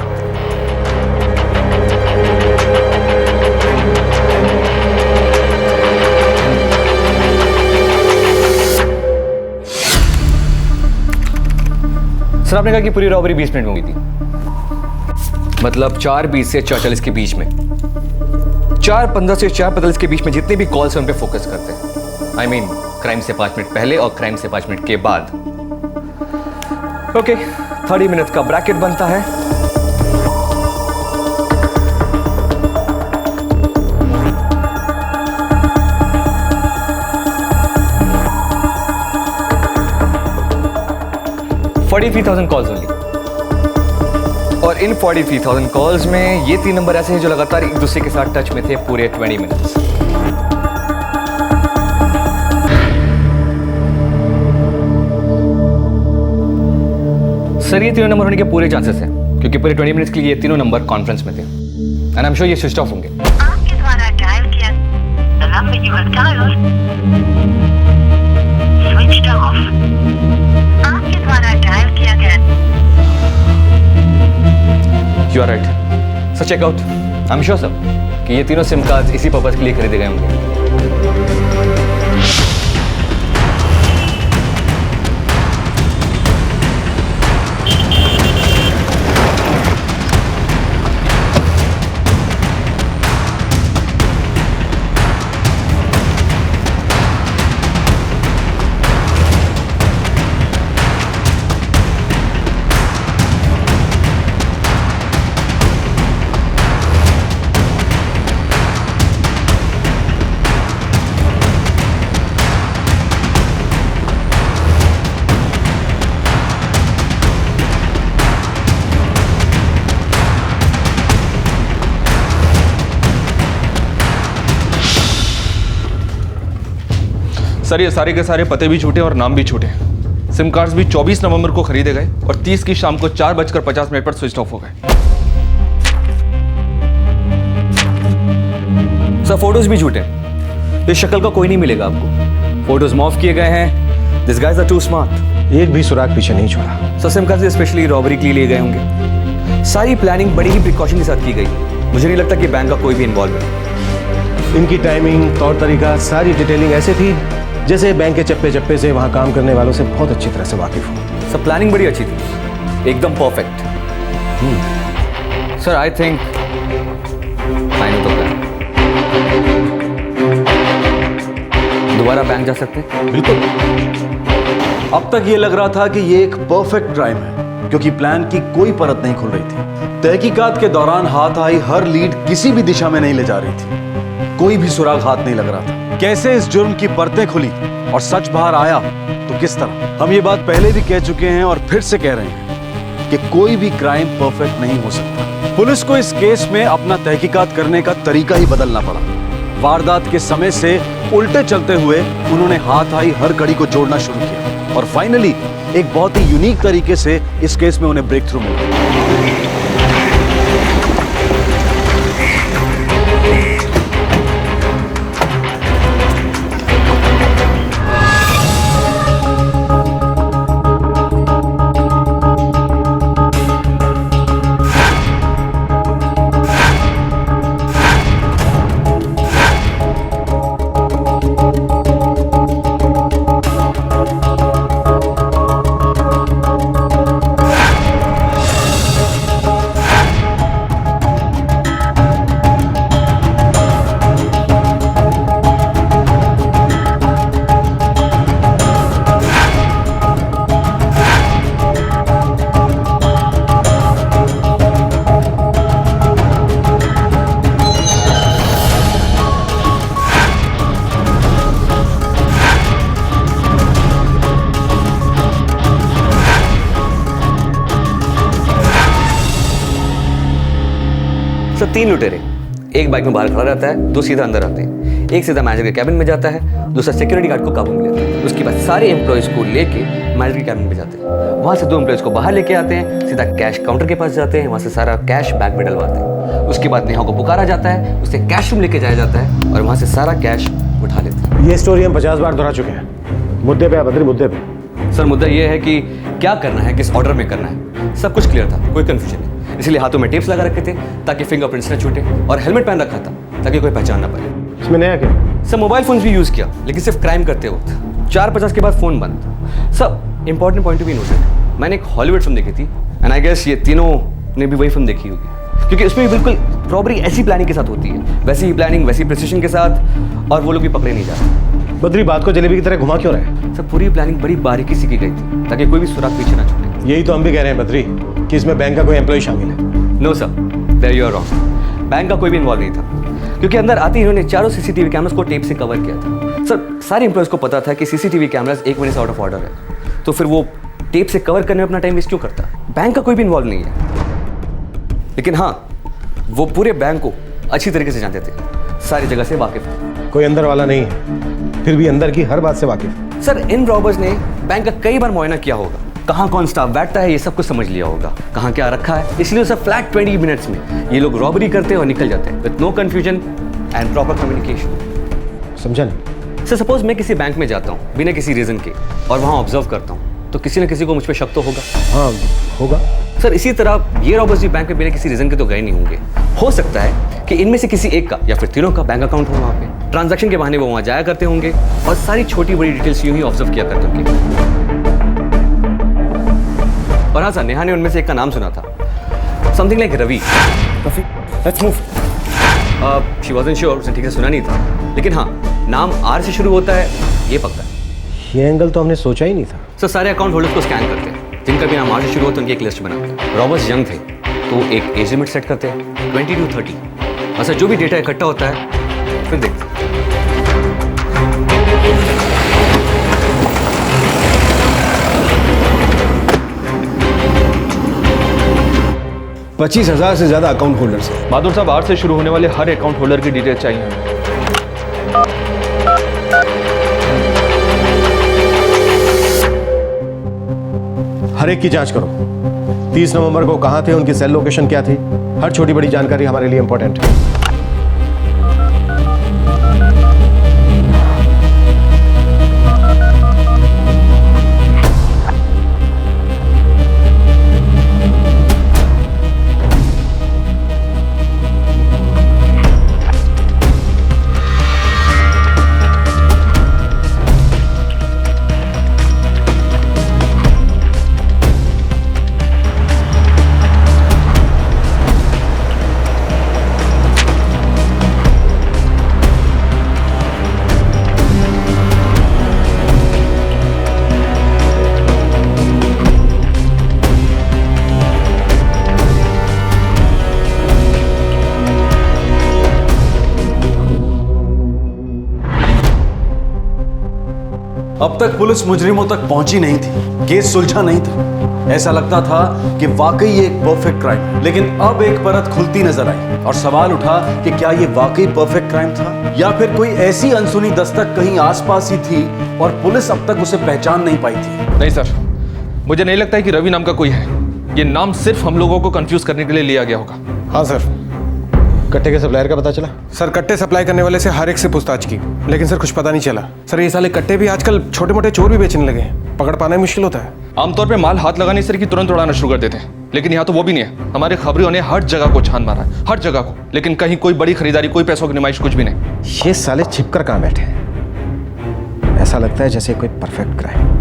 Speaker 17: Sir, आपने कहा कि पूरी रॉबरी 20 मिनट में हुई थी, मतलब 4:20 से 4:40 के बीच में। 4:15 से 4:45 के बीच में जितने भी कॉल्स हैं उन पे फोकस करते हैं। आई मीन क्राइम से 5 मिनट पहले और क्राइम से 5 मिनट के बाद। ओके, 30 मिनट का ब्रैकेट बनता है। $43,000 कॉल्स ओनली। और इन 43,000 कॉल्स में ये 3 नंबर ऐसे हैं जो लगातार एक दूसरे के साथ टच में थे पूरे 20 मिनट्स। सर, ये तीनों नंबर होने के पूरे चांसेस हैं क्योंकि पूरे 20 मिनट्स के लिए ये तीनों नंबर कॉन्फ्रेंस में थे। एंड आई एम श्योर ये स्विच ऑफ होंगे।
Speaker 18: आपके द्वारा डायल किया number you have dialled switched off. आपके द्वारा डायल किया गया।
Speaker 17: You are right sir, check out. I am sure sir कि ये तीनों सिम कार्ड इसी पर्पज के लिए खरीदे गए होंगे।
Speaker 8: सर, ये सारे के सारे पते भी छूटे और नाम भी छूटे। सिम कार्ड्स भी 24 नवंबर को खरीदे गए और 30 की शाम को 4:50 पर स्विच ऑफ हो गए।
Speaker 17: सर, फोटोज भी झूठे। इस शक्ल का कोई नहीं मिलेगा आपको। फोटोज मॉफ किए गए हैं। This guys are too smart.
Speaker 9: एक भी सुराग पीछे नहीं छोड़ा।
Speaker 17: Sir, SIM card specially robbery के लिए लिए गए होंगे। सारी प्लानिंग बड़ी ही प्रिकॉशन के साथ की गई। मुझे नहीं लगता कि बैंक का कोई भी इन्वॉल्व है।
Speaker 9: इनकी टाइमिंग, तौर तरीका, सारी डिटेलिंग ऐसे थी जैसे बैंक के चप्पे चप्पे से वहां काम करने वालों से बहुत अच्छी तरह से वाकिफ हूं।
Speaker 17: सर, प्लानिंग बड़ी अच्छी थी, एकदम perfect. Sir, I think fine तो प्लान। दोबारा बैंक जा सकते हैं?
Speaker 6: बिल्कुल। अब तक ये लग रहा था कि ये एक परफेक्ट क्राइम है क्योंकि प्लान की कोई परत नहीं खुल रही थी। तहकीकात के दौरान हाथ आई हर लीड किसी भी दिशा में नहीं ले जा रही थी। कोई भी सुराग हाथ नहीं लग रहा था। कैसे इस जुर्म की परतें खुली और सच बाहर आया तो किस तरह? हम ये बात पहले भी कह चुके हैं और फिर से कह रहे हैं कि कोई भी क्राइम परफेक्ट नहीं हो सकता। पुलिस को इस केस में अपना तहकीकात करने का तरीका ही बदलना पड़ा। वारदात के समय से उल्टे चलते हुए उन्होंने हाथ आई हर कड़ी को जोड़ना शुरू किया और फाइनली एक बहुत ही यूनिक तरीके से इस केस में उन्हें ब्रेक थ्रू मिला।
Speaker 17: सर 3 लुटेरे, एक बाइक में बाहर खड़ा रहता है, 2 सीधा अंदर आते हैं, एक सीधा मैनेजर के कैबिन में जाता है, दूसरा सिक्योरिटी गार्ड को काबू में लेता है। उसके बाद सारे एम्प्लॉयज़ को लेके मैनेजर के कैबिन में जाते हैं, वहाँ से 2 एम्प्लॉयज़ को बाहर लेके आते हैं, सीधा कैश काउंटर के पास जाते हैं, वहाँ से सारा कैश बैग में डलवाते हैं। उसके बाद नेहा को पुकारा जाता है, उसे कैश रूम लेके जाया जाता है और वहाँ से सारा कैश उठा लेते हैं।
Speaker 9: ये स्टोरी हम 50 बार दोहरा चुके हैं। मुद्दे पे बद्री, मुद्दे पे।
Speaker 17: सर मुद्दा ये है कि क्या करना है, किस ऑर्डर में करना है, सब कुछ क्लियर था, कोई कंफ्यूजन नहीं। इसलिए हाथों में टेप्स लगा रखे थे ताकि फिंगरप्रिंट्स न छूटे, और हेलमेट पहन रखा था ताकि कोई पहचान ना पाए।
Speaker 9: इसमें नया क्या?
Speaker 17: सर मोबाइल फोन्स भी यूज़ किया, लेकिन सिर्फ क्राइम करते वक्त। 4:50 के बाद फ़ोन बंद। सब important point to be noted, मैंने एक हॉलीवुड फिल्म देखी थी एंड आई गेस ये तीनों ने भी वही फिल्म देखी होगी, क्योंकि उसमें भी बिल्कुल रॉबरी ऐसी प्लानिंग के साथ होती है, वैसी ही प्लानिंग, वैसी प्रिसिशन के साथ, और वो लोग भी पकड़े नहीं जाते।
Speaker 9: बद्री, बात को जलेबी की तरह घुमा क्यों रहे हैं?
Speaker 17: सर पूरी प्लानिंग बड़ी बारीकी से की गई थी ताकि कोई भी सुराग पीछे ना छूटे।
Speaker 9: यही तो हम भी कह रहे हैं बद्री, कि इसमें बैंक का कोई एम्प्लॉय शामिल है।
Speaker 17: No sir, there you are wrong. Bank का कोई भी इन्वॉल्व नहीं था, क्योंकि अंदर आते ही इन्होंने चारों सीसीटीवी कैमरास को टेप से कवर किया था। सर सारे एम्प्लॉयज़ को पता था कि सीसीटीवी कैमरास 1 महीने से आउट ऑफ ऑर्डर है, तो फिर वो टेप से कवर करने में अपना टाइम वेस्ट क्यों करता? बैंक का कोई भी इन्वॉल्व नहीं है, लेकिन हाँ वो पूरे बैंक को अच्छी तरीके से जानते थे, सारी जगह से वाकिफ थे।
Speaker 9: कोई अंदर वाला नहीं है, फिर भी अंदर की हर बात से वाकिफ।
Speaker 17: सर इन रॉबर्स ने बैंक का कई बार मुआयना किया होगा, कहाँ कौन स्टाफ बैठता है ये सब कुछ समझ लिया होगा, कहाँ क्या रखा है, इसलिए सब फ्लैट 20 मिनट्स में ये लोग रॉबरी करते हैं और निकल जाते हैं with no confusion and proper communication.
Speaker 9: समझा नहीं?
Speaker 17: सर सपोज मैं किसी बैंक में जाता हूँ बिना किसी रीजन के और वहाँ ऑब्जर्व करता हूँ, तो किसी न किसी को मुझ पर शक तो होगा।
Speaker 9: हाँ होगा।
Speaker 17: सर इसी तरह ये रॉबर्स भी बैंक में बिना किसी रीजन के तो गए नहीं होंगे। हो सकता है कि इनमें से किसी एक का या फिर तीनों का बैंक अकाउंट हो वहाँ पे, ट्रांजैक्शन के बहाने वो वहाँ जाया करते होंगे और सारी छोटी बड़ी डिटेल्स यूं ही ऑब्जर्व किया करते होंगे। और हाँ सर, नेहा ने उनमें से एक का नाम सुना था, something like Ravi.
Speaker 9: Let's move.
Speaker 17: She wasn't sure, उसने ठीक से सुना नहीं था, लेकिन हाँ नाम आर से शुरू होता है ये पक्का है।
Speaker 9: ये एंगल तो हमने सोचा ही नहीं था।
Speaker 17: सर सारे अकाउंट होल्डर्स को स्कैन करते हैं, जिनका भी नाम आर से शुरू होता है उनकी एक लिस्ट बनाते हैं। रॉबर्स यंग थे तो एक एज लिमिट सेट करते हैं 20 to 30। और सर जो भी डेटा इकट्ठा होता है फिर देखते हैं।
Speaker 10: 25,000 से ज्यादा अकाउंट होल्डर्स हैं।
Speaker 8: बहादुर साहब, आर से शुरू होने वाले हर अकाउंट होल्डर की डिटेल चाहिए हमें।
Speaker 9: हर एक की जांच करो। 30 नवंबर को कहां थे, उनकी सेल लोकेशन क्या थी, हर छोटी बड़ी जानकारी हमारे लिए इंपॉर्टेंट है।
Speaker 6: अब तक पुलिस मुजरिमों तक पहुंची नहीं थी, केस सुलझा नहीं था। ऐसा लगता था कि वाकई ये एक परफेक्ट क्राइम है, लेकिन अब एक परत खुलती नजर आई और सवाल उठा कि क्या ये वाकई परफेक्ट क्राइम था या फिर कोई ऐसी अनसुनी दस्तक कहीं आसपास ही थी और पुलिस अब तक उसे पहचान नहीं पाई थी।
Speaker 8: नहीं सर, मुझे नहीं लगता है कि रवि नाम का कोई है। ये नाम सिर्फ हम लोगों को कंफ्यूज करने के लिए लिया गया होगा।
Speaker 9: हाँ सर। कट्टे के सप्लायर का पता चला?
Speaker 16: सर कट्टे सप्लाई करने वाले से हर एक से पूछताछ की, लेकिन सर कुछ पता नहीं चला। सर ये साले कट्टे भी आजकल छोटे मोटे चोर भी बेचने लगे हैं, पकड़ पाना मुश्किल होता है।
Speaker 8: आमतौर पे माल हाथ लगाने से कि तुरंत उड़ाना शुरू कर देते हैं, लेकिन यहाँ तो वो भी नहीं है। हमारे खबरियों ने हर जगह को छान मारा है, हर जगह को, लेकिन कहीं कोई बड़ी खरीदारी, कोई पैसों की नुमाइश, कुछ भी नहीं।
Speaker 9: ये साले छिपकर कहाँ बैठे हैं? ऐसा लगता है जैसे कोई परफेक्ट क्राइम।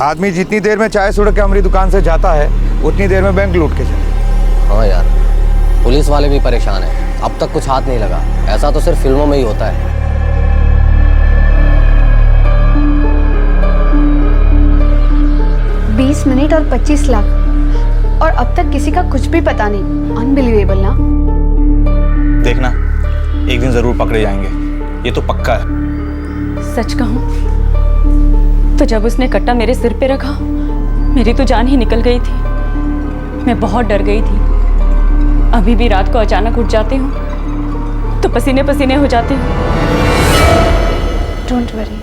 Speaker 5: आदमी जितनी देर में चाय सुड़ के हमारी दुकान से जाता है उतनी देर में बैंक लूट के चले।
Speaker 1: हाँ यार, पुलिस वाले भी परेशान हैं, अब तक कुछ हाथ नहीं लगा। ऐसा तो सिर्फ फिल्मों में ही होता है।
Speaker 11: 20 मिनट और 25 लाख, और अब तक किसी का कुछ भी पता नहीं। अनबिलीवेबल ना?
Speaker 19: देखना, एक दिन जरूर पकड़े जाएंगे, ये तो पक्का है।
Speaker 4: सच कहूं तो जब उसने कट्टा मेरे सिर पे रखा, मेरी तो जान ही निकल गई थी। मैं बहुत डर गई थी। अभी भी रात को अचानक उठ जाती हूँ तो पसीने पसीने हो जाती हूँ। Don't worry.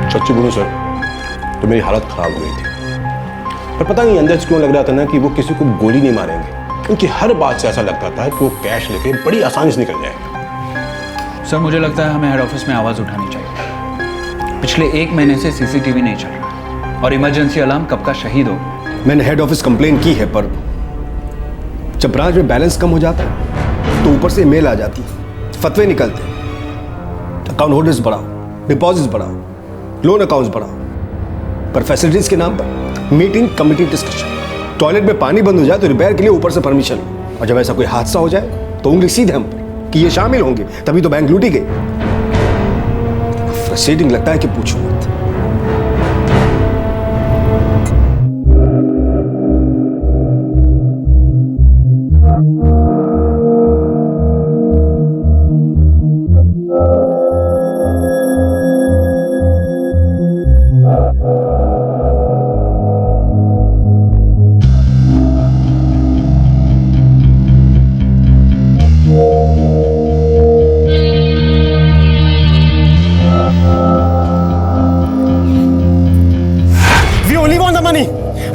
Speaker 9: सच्ची बोलूं सर तो मेरी हालत खराब हो गई थी, पर पता नहीं अंदर से क्यों लग रहा था ना कि वो किसी को गोली नहीं मारेंगे। उनकी हर बात से ऐसा लगता था कि वो कैश लेके बड़ी आसानी से निकल जाएंगे।
Speaker 7: सर मुझे लगता है हमें हेड ऑफिस में आवाज़ उठानी चाहिए। पिछले 1 महीने से सीसीटीवी नहीं चल रहा और इमरजेंसी अलार्म कब का शहीद हो।
Speaker 9: मैंने हेड ऑफिस कंप्लेन की है, पर जब ब्रांच में बैलेंस कम हो जाता है तो ऊपर से मेल आ जाती है, फतवे निकलते हैं, अकाउंट होल्डर्स बढ़ाओ, डिपॉजिट्स बढ़ाओ, लोन अकाउंट्स बढ़ाओ, पर फैसिलिटीज के नाम पर मीटिंग, कमिटी, डिस्कशन। टॉयलेट में पानी बंद हो जाए तो रिपेयर के लिए ऊपर से परमिशन, और जब ऐसा कोई हादसा हो जाए तो उंगली सीधे हम पर कि ये शामिल होंगे, तभी तो बैंक लूटी गई। फ्रस्ट्रेटिंग लगता है कि पूछो मत।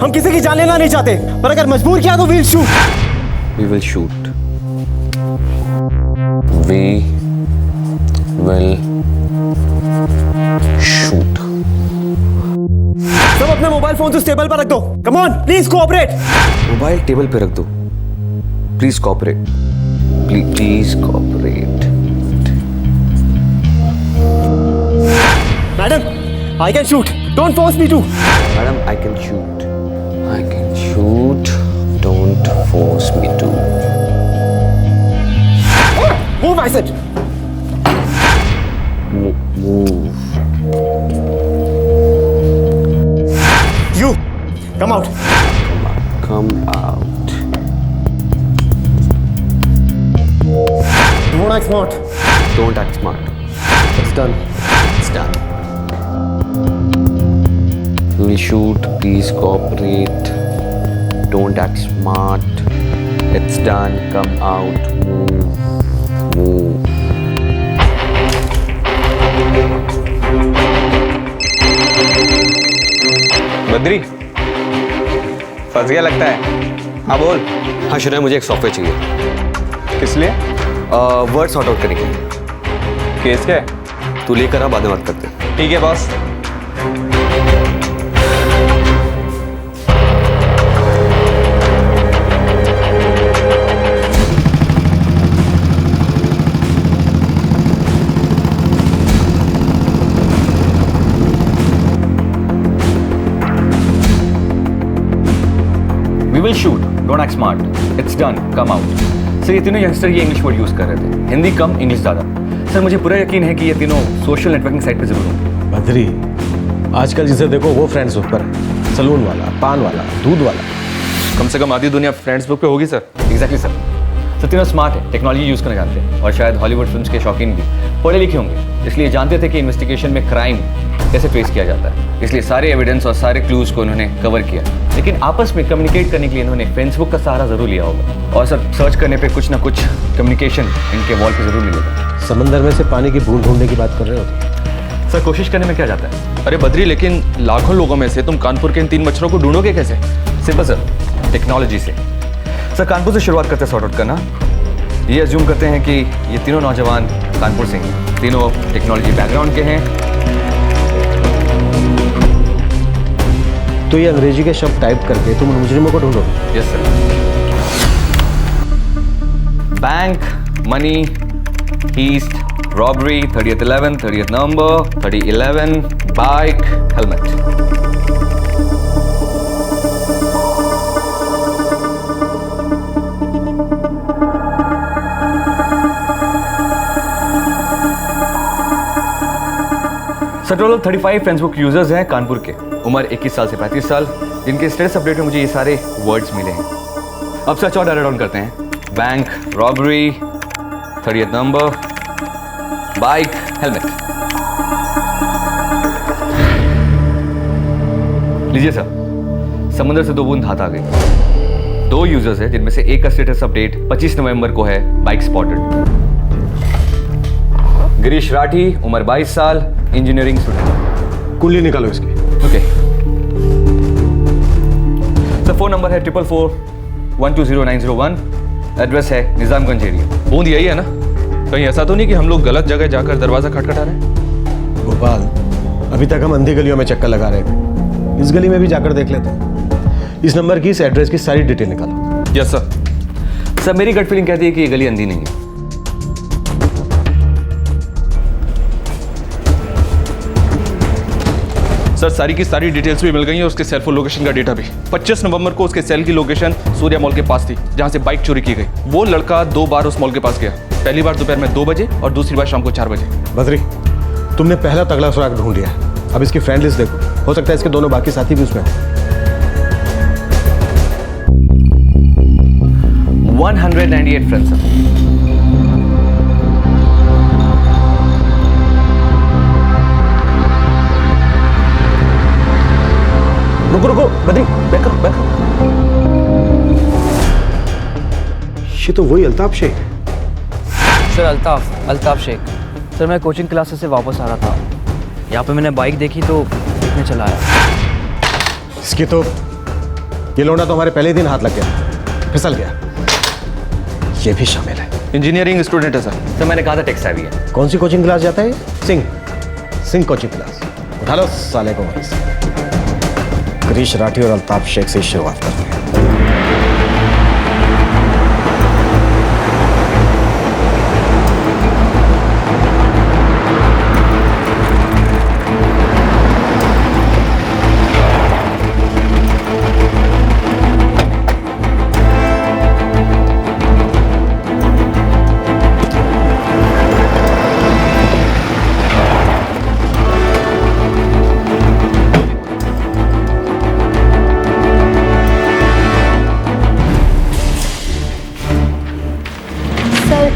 Speaker 2: हम किसी की जान लेना नहीं चाहते, पर अगर मजबूर किया तो we'll shoot.
Speaker 17: We will shoot. We will shoot.
Speaker 2: सब अपने मोबाइल फोन से टेबल पर रख दो। Come on, please cooperate.
Speaker 17: Mobile table पे रख दो। Please cooperate. Please cooperate.
Speaker 2: Madam, I can shoot. Don't force me to.
Speaker 17: Madam, I can shoot. I can shoot. Don't force me to.
Speaker 2: Move, I said.
Speaker 17: Move.
Speaker 2: You, come out.
Speaker 17: Come out.
Speaker 2: Don't act smart.
Speaker 17: Don't act smart.
Speaker 2: It's done.
Speaker 17: It's done. We will shoot. Please cooperate. Don't act smart. It's done. Come out. Move. Move.
Speaker 19: Badri, फंस गया लगता है। हाँ बोल।
Speaker 17: हाँ शुरू, मुझे एक सॉफ्टवेयर चाहिए।
Speaker 19: किस लिए?
Speaker 17: वर्ड सॉर्ट आउट करने के लिए।
Speaker 19: केस क्या है?
Speaker 17: तू लेकर आ, बाद में बात करते।
Speaker 19: ठीक है boss.
Speaker 17: We will shoot. Don't act smart. It's done. Come out. Sir ये तीनों यंगस्टर ये इंग्लिश वर्ड यूज कर रहे थे, हिंदी कम इंग्लिश ज़्यादा। सर मुझे पूरा यकीन है कि ये तीनों सोशल नेटवर्किंग साइट पे जरूर होंगे।
Speaker 9: बद्री, आजकल जिसे देखो वो फ्रेंड्स ऊपर है, सलून वाला, पान वाला, दूध वाला।
Speaker 17: कम से कम आधी दुनिया फ्रेंड्स बुक पे होगी सर। Exactly sir. सर तीनों स्मार्ट है, टेक्नोलॉजी यूज करना जानते हैं और शायद हॉलीवुड फिल्म्स के शौकीन भी पढ़े लिखे होंगे, इसलिए जानते थे कि इन्वेस्टिगेशन में क्राइम कैसे फेस किया जाता है। इसलिए सारे एविडेंस और सारे क्लूज को उन्होंने कवर किया, लेकिन आपस में कम्युनिकेट करने के लिए इन्होंने फेसबुक का सहारा जरूर लिया होगा। और सर सर्च करने पे कुछ ना कुछ कम्युनिकेशन इनके वॉल पे जरूर मिलेगा।
Speaker 9: समंदर में से पानी की बूंद ढूंढने की बात कर रहे हो?
Speaker 17: सर कोशिश करने में क्या जाता है।
Speaker 8: अरे बद्री, लेकिन लाखों लोगों में से तुम कानपुर के इन 3 मच्छरों को ढूंढोगे कैसे?
Speaker 17: सिंपल सर, टेक्नोलॉजी से। सर कानपुर से शुरुआत करते सॉर्ट आउट करना। ये अज्यूम करते हैं कि ये तीनों नौजवान कानपुर से हैं, तीनों टेक्नोलॉजी बैकग्राउंड के हैं।
Speaker 9: तो ये अंग्रेजी के शब्द टाइप करके तुम मुजरिमों को ढूंढोगे?
Speaker 17: Yes sir. Bank, money, heist, robbery, 30th 11, 30th November, 3011, bike, helmet. Sir total 35 Facebook users हैं कानपुर के, उम्र 21 साल से 35 साल, जिनके स्टेटस अपडेट में मुझे ये सारे वर्ड्स मिले हैं। अब सर्च और डाटा डाउन करते हैं। Bank, robbery, 30th number, bike, helmet लीजिए सर। समुद्र से 2 बूंद हाथ आ गई। 2 यूजर्स हैं जिनमें से एक का स्टेटस अपडेट 25 नवंबर को है, बाइक स्पॉटेड। गिरीश राठी, उम्र 22 साल, इंजीनियरिंग स्टूडेंट।
Speaker 9: कुंडली निकालो इसकी।
Speaker 17: ओके सर, फोन नंबर है 444-120-901। एड्रेस है निजामगंज एरिया।
Speaker 8: बूंद यही है ना? कहीं ऐसा तो नहीं कि हम लोग गलत जगह जाकर दरवाजा खटखटा रहे हैं?
Speaker 9: गोपाल, अभी तक हम अंधी गलियों में चक्कर लगा रहे थे, इस गली में भी जाकर देख लेते हैं। इस नंबर की, इस एड्रेस की सारी डिटेल निकालो।
Speaker 8: Yes sir.
Speaker 17: सर मेरी गट फीलिंग कहती है कि ये गली अंधी नहीं है।
Speaker 8: सर सारी की सारी डिटेल्स भी मिल गई है, उसके सेल फोन लोकेशन का डेटा भी। 25 नवंबर को उसके सेल की लोकेशन सूर्या मॉल के पास थी, जहां से बाइक चोरी की गई। वो लड़का 2 बार उस मॉल के पास गया। पहली बार दोपहर में 2 बजे और दूसरी बार शाम को 4 बजे।
Speaker 9: बद्री, तुमने पहला तगड़ा सुराग ढूंढ लिया है। अब इसकी फ्रेंड लिस्ट देखो, हो सकता है इसके दोनों बाकी साथी भी उसमें हो।
Speaker 17: 198 फ्रेंड्स सर।
Speaker 9: रुको रुको बद्री, बैक अप। ये तो वही अल्ताफ शेख है।
Speaker 1: सर अल्ताफ शेख। सर मैं कोचिंग क्लासेस से वापस आ रहा था, यहाँ पे मैंने बाइक देखी तो देखने चला आया।
Speaker 9: इसकी तो ये लौंडा तो हमारे पहले दिन हाथ लग गया, फिसल गया। ये भी शामिल है।
Speaker 8: इंजीनियरिंग स्टूडेंट है सर।
Speaker 17: सर मैंने कहा था टेक्स भी है।
Speaker 9: कौन सी कोचिंग क्लास जाता है? Singh coaching class. उठा लो साले को वहीं से। गिरीश राठी और अल्ताफ शेख से शुरुआत करते हैं।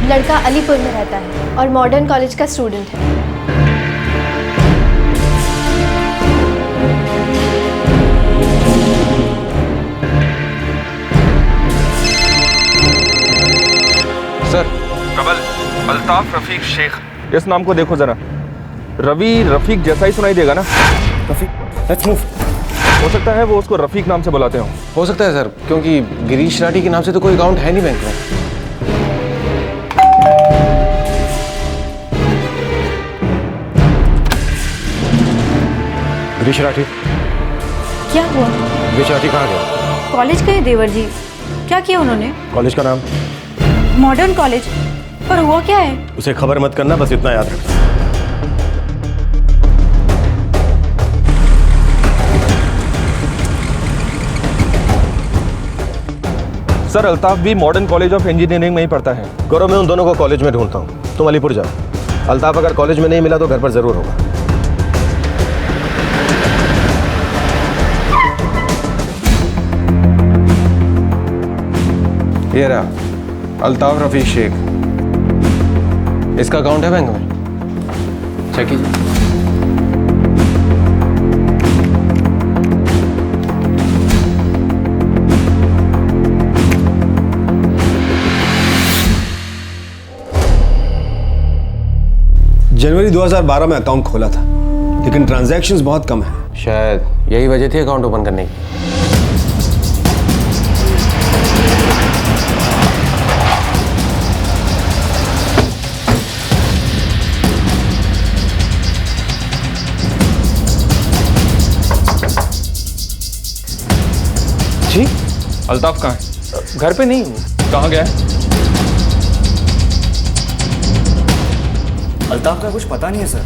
Speaker 20: लड़का अलीपुर में रहता है और मॉडर्न कॉलेज का स्टूडेंट है।
Speaker 8: सर कबल अल्ताफ रफीक शेख, इस नाम को देखो जरा। रवि रफीक जैसा ही सुनाई देगा ना?
Speaker 9: Rafiq, let's move.
Speaker 8: हो सकता है वो उसको रफीक नाम से बुलाते हो
Speaker 16: सकता है सर, क्योंकि गिरीश राठी के नाम से तो कोई अकाउंट है नहीं बैंक में।
Speaker 9: गिरीश राठी?
Speaker 12: क्या हुआ?
Speaker 9: गिरीश राठी कहाँ गया?
Speaker 12: कॉलेज गए देवर जी। क्या किया उन्होंने?
Speaker 9: कॉलेज का नाम?
Speaker 12: Modern college. पर हुआ क्या है?
Speaker 9: उसे खबर मत करना, बस इतना याद रखना।
Speaker 8: सर अल्ताफ भी मॉडर्न कॉलेज ऑफ इंजीनियरिंग में ही पढ़ता है।
Speaker 9: करो, मैं उन दोनों को कॉलेज में ढूंढता हूँ, तुम अलीपुर जाओ। अल्ताफ अगर कॉलेज में नहीं मिला तो घर पर जरूर होगा।
Speaker 16: ये रहा अल्ताफ रफीक शेख, इसका अकाउंट है बैंक में, चेक कीजिए।
Speaker 6: जनवरी 2012 में अकाउंट खोला था, लेकिन ट्रांजैक्शंस बहुत कम है।
Speaker 16: शायद यही वजह थी अकाउंट ओपन करने की।
Speaker 8: जी अल्ताफ कहाँ है?
Speaker 16: घर पे नहीं।
Speaker 8: कहाँ गया है?
Speaker 21: अल्ताफ का कुछ पता नहीं है सर,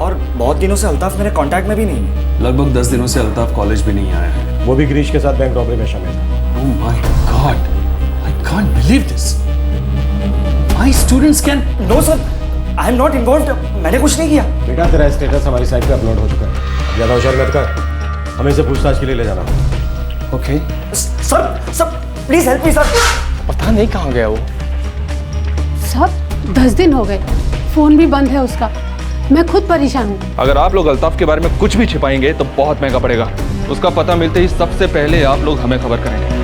Speaker 21: और बहुत दिनों से अल्ताफ मेरे कांटेक्ट में भी नहीं है।
Speaker 10: लगभग 10 दिनों से अल्ताफ कॉलेज भी नहीं आया है।
Speaker 9: वो भी गिरीश के साथ बैंक रॉबरी में शामिल था।
Speaker 10: Oh my God, I can't believe this. My students can.
Speaker 21: No sir, I am not involved. मैंने कुछ नहीं किया।
Speaker 9: बेटा तेरा स्टेटस हमारी साइट पे अपलोड हो चुका है, ज्यादा होशियार मत कर, हमें इसे पूछताछ के लिए ले जाना।
Speaker 16: Okay
Speaker 21: sir please help me sir.
Speaker 16: पता नहीं कहाँ गया वो।
Speaker 11: सब 10 दिन हो गए, फोन भी बंद है उसका।
Speaker 14: मैं खुद परेशान हूँ।
Speaker 8: अगर आप लोग अल्ताफ के बारे में कुछ भी छिपाएंगे तो बहुत महंगा पड़ेगा। उसका पता मिलते ही सबसे पहले आप लोग हमें खबर करेंगे।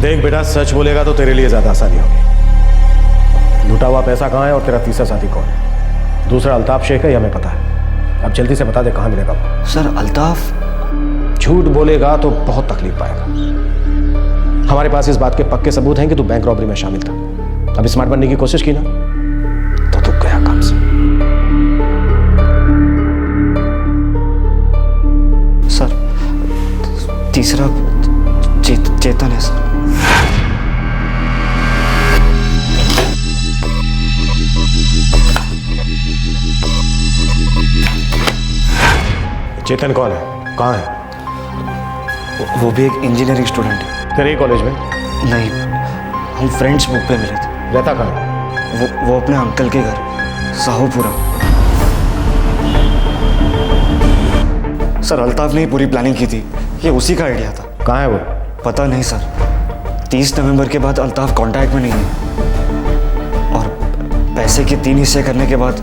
Speaker 9: देख बेटा, सच बोलेगा तो तेरे लिए ज्यादा आसानी होगी। लूटा हुआ पैसा कहाँ है और तेरा तीसरा साथी कौन है? दूसरा अल्ताफ शेख है, यह हमें पता है। अब जल्दी से बता दे कहाँ मिलेगा वो।
Speaker 21: सर अल्ताफ
Speaker 9: झूठ बोलेगा तो बहुत तकलीफ पाएगा। हमारे पास इस बात के पक्के सबूत हैं कि तू बैंक रॉबरी में शामिल था। अब स्मार्ट बनने की कोशिश की ना तो तू गया काम से।
Speaker 21: सर तीसरा चेतन है सर।
Speaker 9: चेतन कौन है, कहाँ है?
Speaker 21: वो भी एक इंजीनियरिंग स्टूडेंट है।
Speaker 9: तेरे कॉलेज में?
Speaker 21: नहीं, हम फ्रेंड्स बुक पे मिले थे।
Speaker 9: रहता कहाँ है?
Speaker 21: वो अपने अंकल के घर साहूपुरा। सर अल्ताफ ने ही पूरी प्लानिंग की थी, ये उसी का आइडिया था।
Speaker 9: कहाँ है वो?
Speaker 21: पता नहीं सर। 30 नवंबर के बाद अल्ताफ कांटेक्ट में नहीं है और पैसे के 3 हिस्से करने के बाद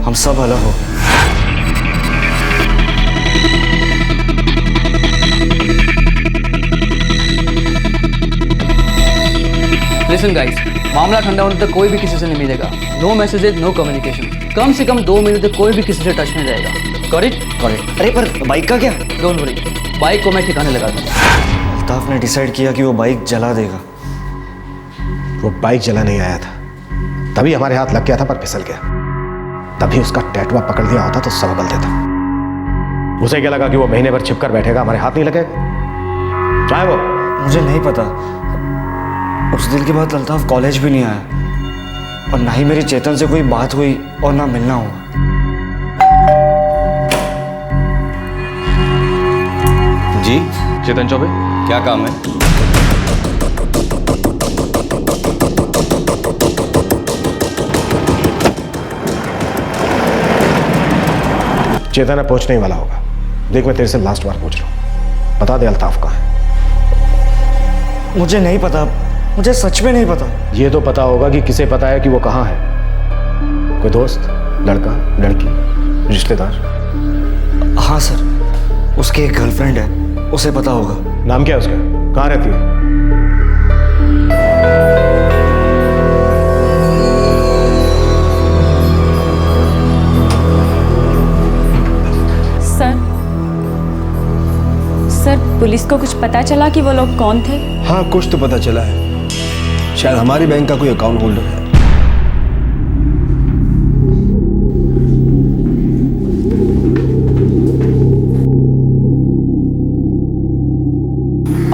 Speaker 21: हम सब अलग हो गए।
Speaker 22: लिसन गाइस, मामला ठंडा होने तक कोई भी किसी से नहीं मिलेगा। No messages, no communication. कम से कम 2 महीने तक कोई भी किसी से टच में रहेगा। करेक्ट? करेक्ट।
Speaker 21: अरे पर बाइक का क्या?
Speaker 22: डोंट वरी, बाइक को मैं ठिकाने लगा दूंगा।
Speaker 21: अल्ताफ ने डिसाइड किया कि वो बाइक जला देगा।
Speaker 9: वो बाइक जला नहीं आया था, तभी हमारे हाथ लग गया था पर फिसल गया। तभी उसका टैटुआ पकड़ लिया होता तो सब बदल देता। उसे क्या लगा कि वो महीने भर छिपकर बैठेगा, हमारे हाथ नहीं लगेगा? चाहे वो
Speaker 21: मुझे नहीं पता। उस दिन के बाद अल्ताफ कॉलेज भी नहीं आया और ना ही मेरी चेतन से कोई बात हुई और ना मिलना हुआ।
Speaker 17: जी
Speaker 8: चेतन चौबे,
Speaker 17: क्या काम है?
Speaker 9: चेतन अब पहुंचने ही वाला होगा। देख, मैं तेरे से लास्ट बार पूछ रहा हूं, बता दे अल्ताफ कहाँ है?
Speaker 21: मुझे नहीं पता, मुझे सच में नहीं पता।
Speaker 9: ये तो पता होगा कि किसे पता है कि वो कहाँ है। कोई दोस्त, लड़का, लड़की, रिश्तेदार?
Speaker 21: हाँ सर, उसकी एक गर्लफ्रेंड है, उसे पता होगा।
Speaker 9: नाम क्या है उसका? कहाँ रहती है?
Speaker 4: सर, पुलिस को कुछ पता चला कि वो लोग कौन थे?
Speaker 23: हाँ, कुछ तो पता चला है। शायद हमारी बैंक का कोई अकाउंट होल्डर है।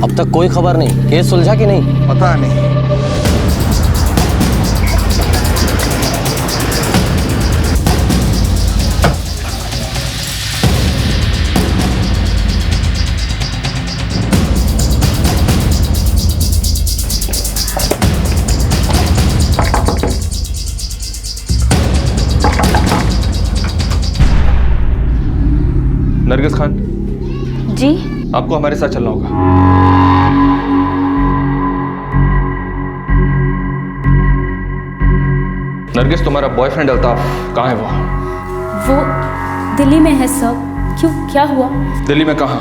Speaker 1: अब तक कोई खबर नहीं। केस सुलझा कि नहीं?
Speaker 5: पता नहीं।
Speaker 8: नरगिस खान
Speaker 4: जी,
Speaker 8: आपको हमारे साथ चलना होगा। नरगिस, तुम्हारा बॉयफ्रेंड अल्ताफ कहाँ है?
Speaker 4: वो दिल्ली में है सर। क्यों, क्या हुआ?
Speaker 8: दिल्ली में कहाँ?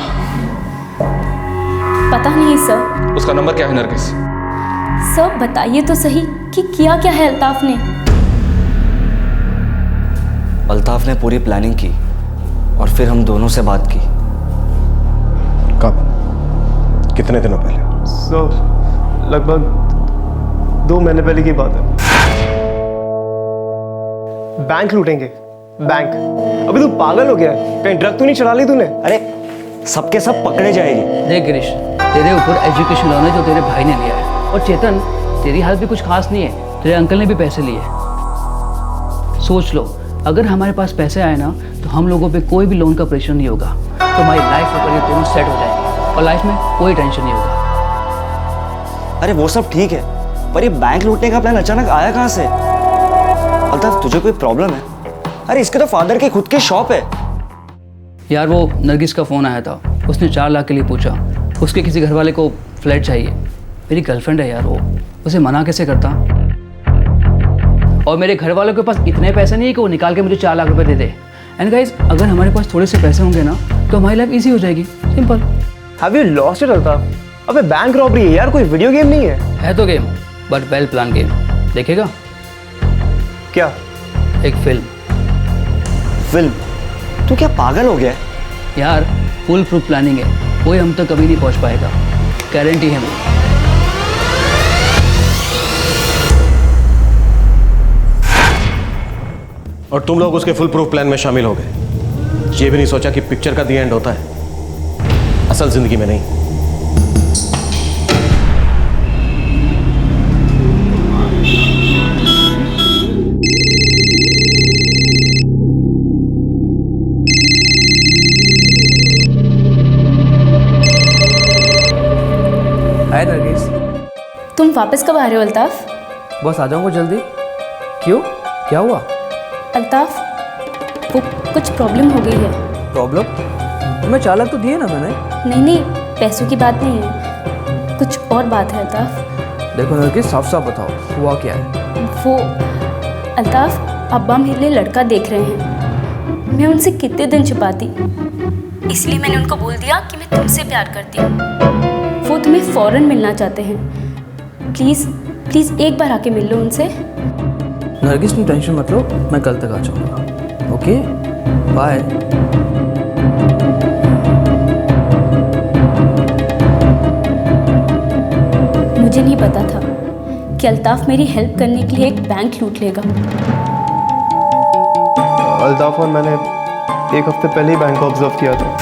Speaker 4: पता नहीं सर।
Speaker 8: उसका नंबर क्या है नरगिस?
Speaker 4: सर बताइए तो सही कि किया क्या है अल्ताफ ने?
Speaker 21: अल्ताफ ने पूरी प्लानिंग की और फिर हम दोनों से बात की।
Speaker 9: कब? कितने दिनों पहले?
Speaker 2: लगभग 2 महीने पहले की बात है। बैंक लूटेंगे, बैंक। अभी तू पागल हो गया है? कहीं ड्रग तो नहीं चला ली तूने?
Speaker 21: अरे सबके सब पकड़े जाएंगे।
Speaker 22: देख गिरीश, तेरे ऊपर एजुकेशन लोन है जो तेरे भाई ने लिया है। और चेतन, तेरी हालत भी कुछ खास नहीं है। तेरे अंकल ने भी पैसे लिए। सोच लो, अगर हमारे पास पैसे आए ना तो हम लोगों पे कोई भी लोन का प्रेशर नहीं होगा। तो हमारी लाइफ ऊपर ये दोनों सेट हो जाएंगे और लाइफ में कोई टेंशन नहीं होगा।
Speaker 21: अरे वो सब ठीक है, पर ये बैंक लूटने का प्लान अचानक आया कहाँ से? अल्ताफ, तुझे कोई प्रॉब्लम है? अरे इसके तो फादर की खुद की शॉप है।
Speaker 22: यार, वो नरगिस का फ़ोन आया था। उसने 4 लाख के लिए पूछा। उसके किसी घर वाले को फ्लैट चाहिए। मेरी गर्लफ्रेंड है यार वो, उसे मना कैसे करता। और मेरे घर वालों के पास इतने पैसे नहीं है कि वो निकाल के मुझे 4 लाख रुपए दे दे। एंड गाइस, अगर हमारे पास थोड़े से पैसे होंगे ना तो हमारी लाइफ इजी हो जाएगी, simple.
Speaker 2: Have you lost it Altaf? अबे बैंक रॉबरी है यार, कोई वीडियो गेम नहीं है
Speaker 22: तो game, but well plan game. देखेगा
Speaker 2: क्या?
Speaker 22: एक फिल्म।
Speaker 21: तू क्या पागल हो गया है?
Speaker 22: यार फुल प्रूफ प्लानिंग है, कोई हम तक कभी नहीं पहुंच पाएगा, गारंटी है मेरी।
Speaker 9: और तुम लोग उसके फुल प्रूफ प्लान में शामिल हो गए। ये भी नहीं सोचा कि पिक्चर का दी एंड होता है, असल जिंदगी में नहीं।
Speaker 22: हाय नरगिस।
Speaker 4: तुम वापस कब आ रहे हो अल्ताफ?
Speaker 22: बस आ जाऊंगा जल्दी। क्यों, क्या हुआ?
Speaker 4: अल्ताफ, वो कुछ प्रॉब्लम हो गई है।
Speaker 22: प्रॉब्लम? तुम्हें 4 लाख तो दिए ना मैंने।
Speaker 4: नहीं, पैसों की बात नहीं है, कुछ और बात है अल्ताफ।
Speaker 22: देखो नरगिस, साफ साफ बताओ हुआ क्या है।
Speaker 4: वो अल्ताफ, अब्बा मेरे लिए लड़का देख रहे हैं। मैं उनसे कितने दिन छुपाती, इसलिए मैंने उनको बोल दिया कि मैं तुमसे प्यार करती हूँ। वो तुम्हें फ़ौरन मिलना चाहते हैं। प्लीज़ प्लीज़ एक बार आके मिल लो उनसे।
Speaker 22: नरगिस तुम टेंशन मत लो, मैं कल तक आ जाऊँगा। Okay bye.
Speaker 4: मुझे नहीं पता था कि अल्ताफ मेरी हेल्प करने के लिए एक बैंक लूट लेगा।
Speaker 2: अल्ताफ और मैंने 1 हफ्ते पहले ही बैंक को ऑब्जर्व किया था।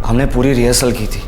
Speaker 21: हमने पूरी रिहर्सल की थी।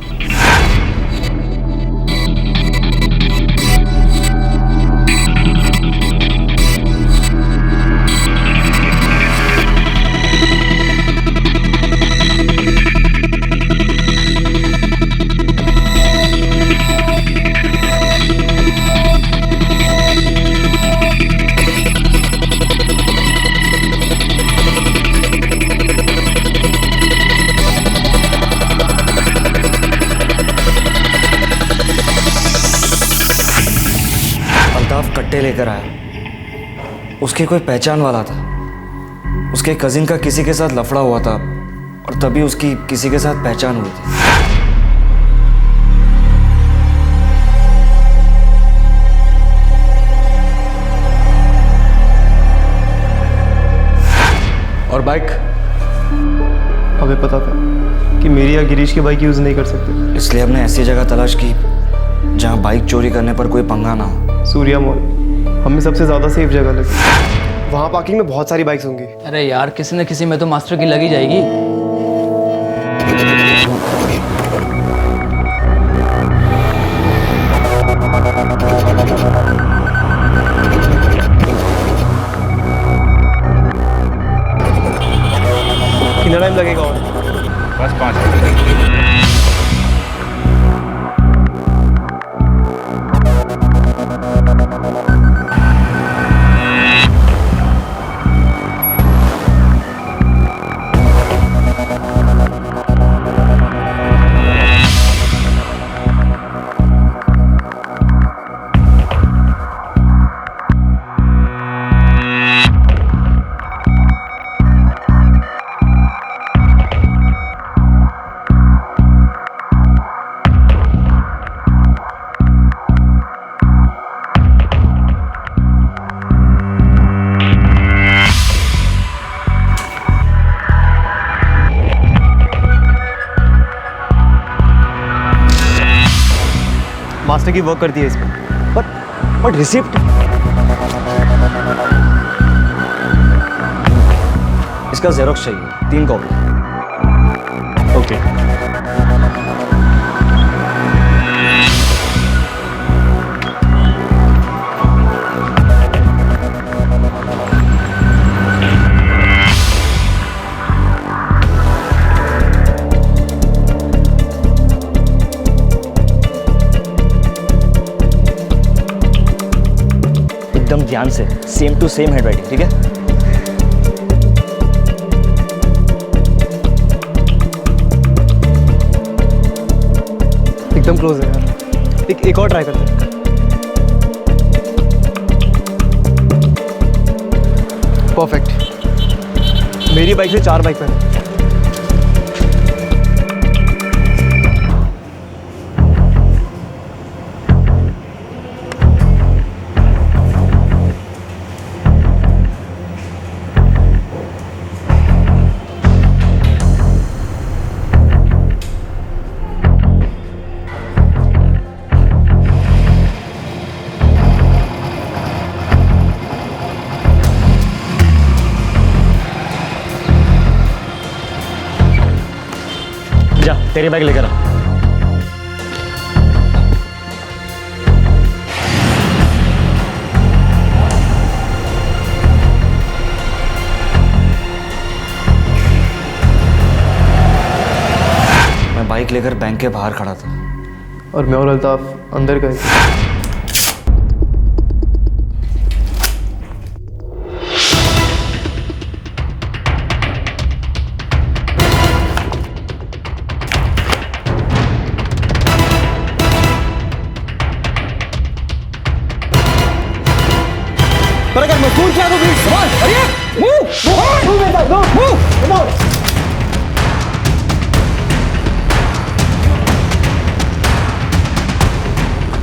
Speaker 21: कट्टे लेकर आया। उसकी कोई पहचान वाला था। उसके कजिन का किसी के साथ लफड़ा हुआ था और तभी उसकी किसी के साथ पहचान हुई थी।
Speaker 2: और बाइक? हमें पता था कि मेरी या गिरीश की बाइक यूज नहीं कर सकते,
Speaker 21: इसलिए हमने ऐसी जगह तलाश की जहां बाइक चोरी करने पर कोई पंगा ना हो।
Speaker 2: सूर्या मॉल हमें सबसे ज्यादा सेफ जगह लगी। वहां पार्किंग में बहुत सारी बाइक्स होंगी।
Speaker 22: अरे यार, किसी न किसी में तो मास्टर की लगी जाएगी।
Speaker 2: कितना टाइम लगेगा? और
Speaker 8: बस 5 मिनट।
Speaker 2: मास्टर की वर्क करती है इस पर, बट रिसिप्ट
Speaker 21: इसका जेरोक्स चाहिए 3 कॉपी।
Speaker 9: ओके।
Speaker 21: एकदम ध्यान से, सेम टू सेम हैंडराइटिंग, ठीक है?
Speaker 2: एकदम क्लोज है यार। एक और ट्राई करते हैं। परफेक्ट। मेरी बाइक से 4 बाइक पर है।
Speaker 9: जा तेरी बाइक लेकर आ।
Speaker 21: मैं बाइक लेकर बैंक के बाहर खड़ा था
Speaker 2: और मैं और अल्ताफ अंदर गए। पर अगर मजबूर किया तो फिर सवाल अरे मूव कम ऑन।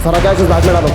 Speaker 2: सारा कैश इस बैग में डालो।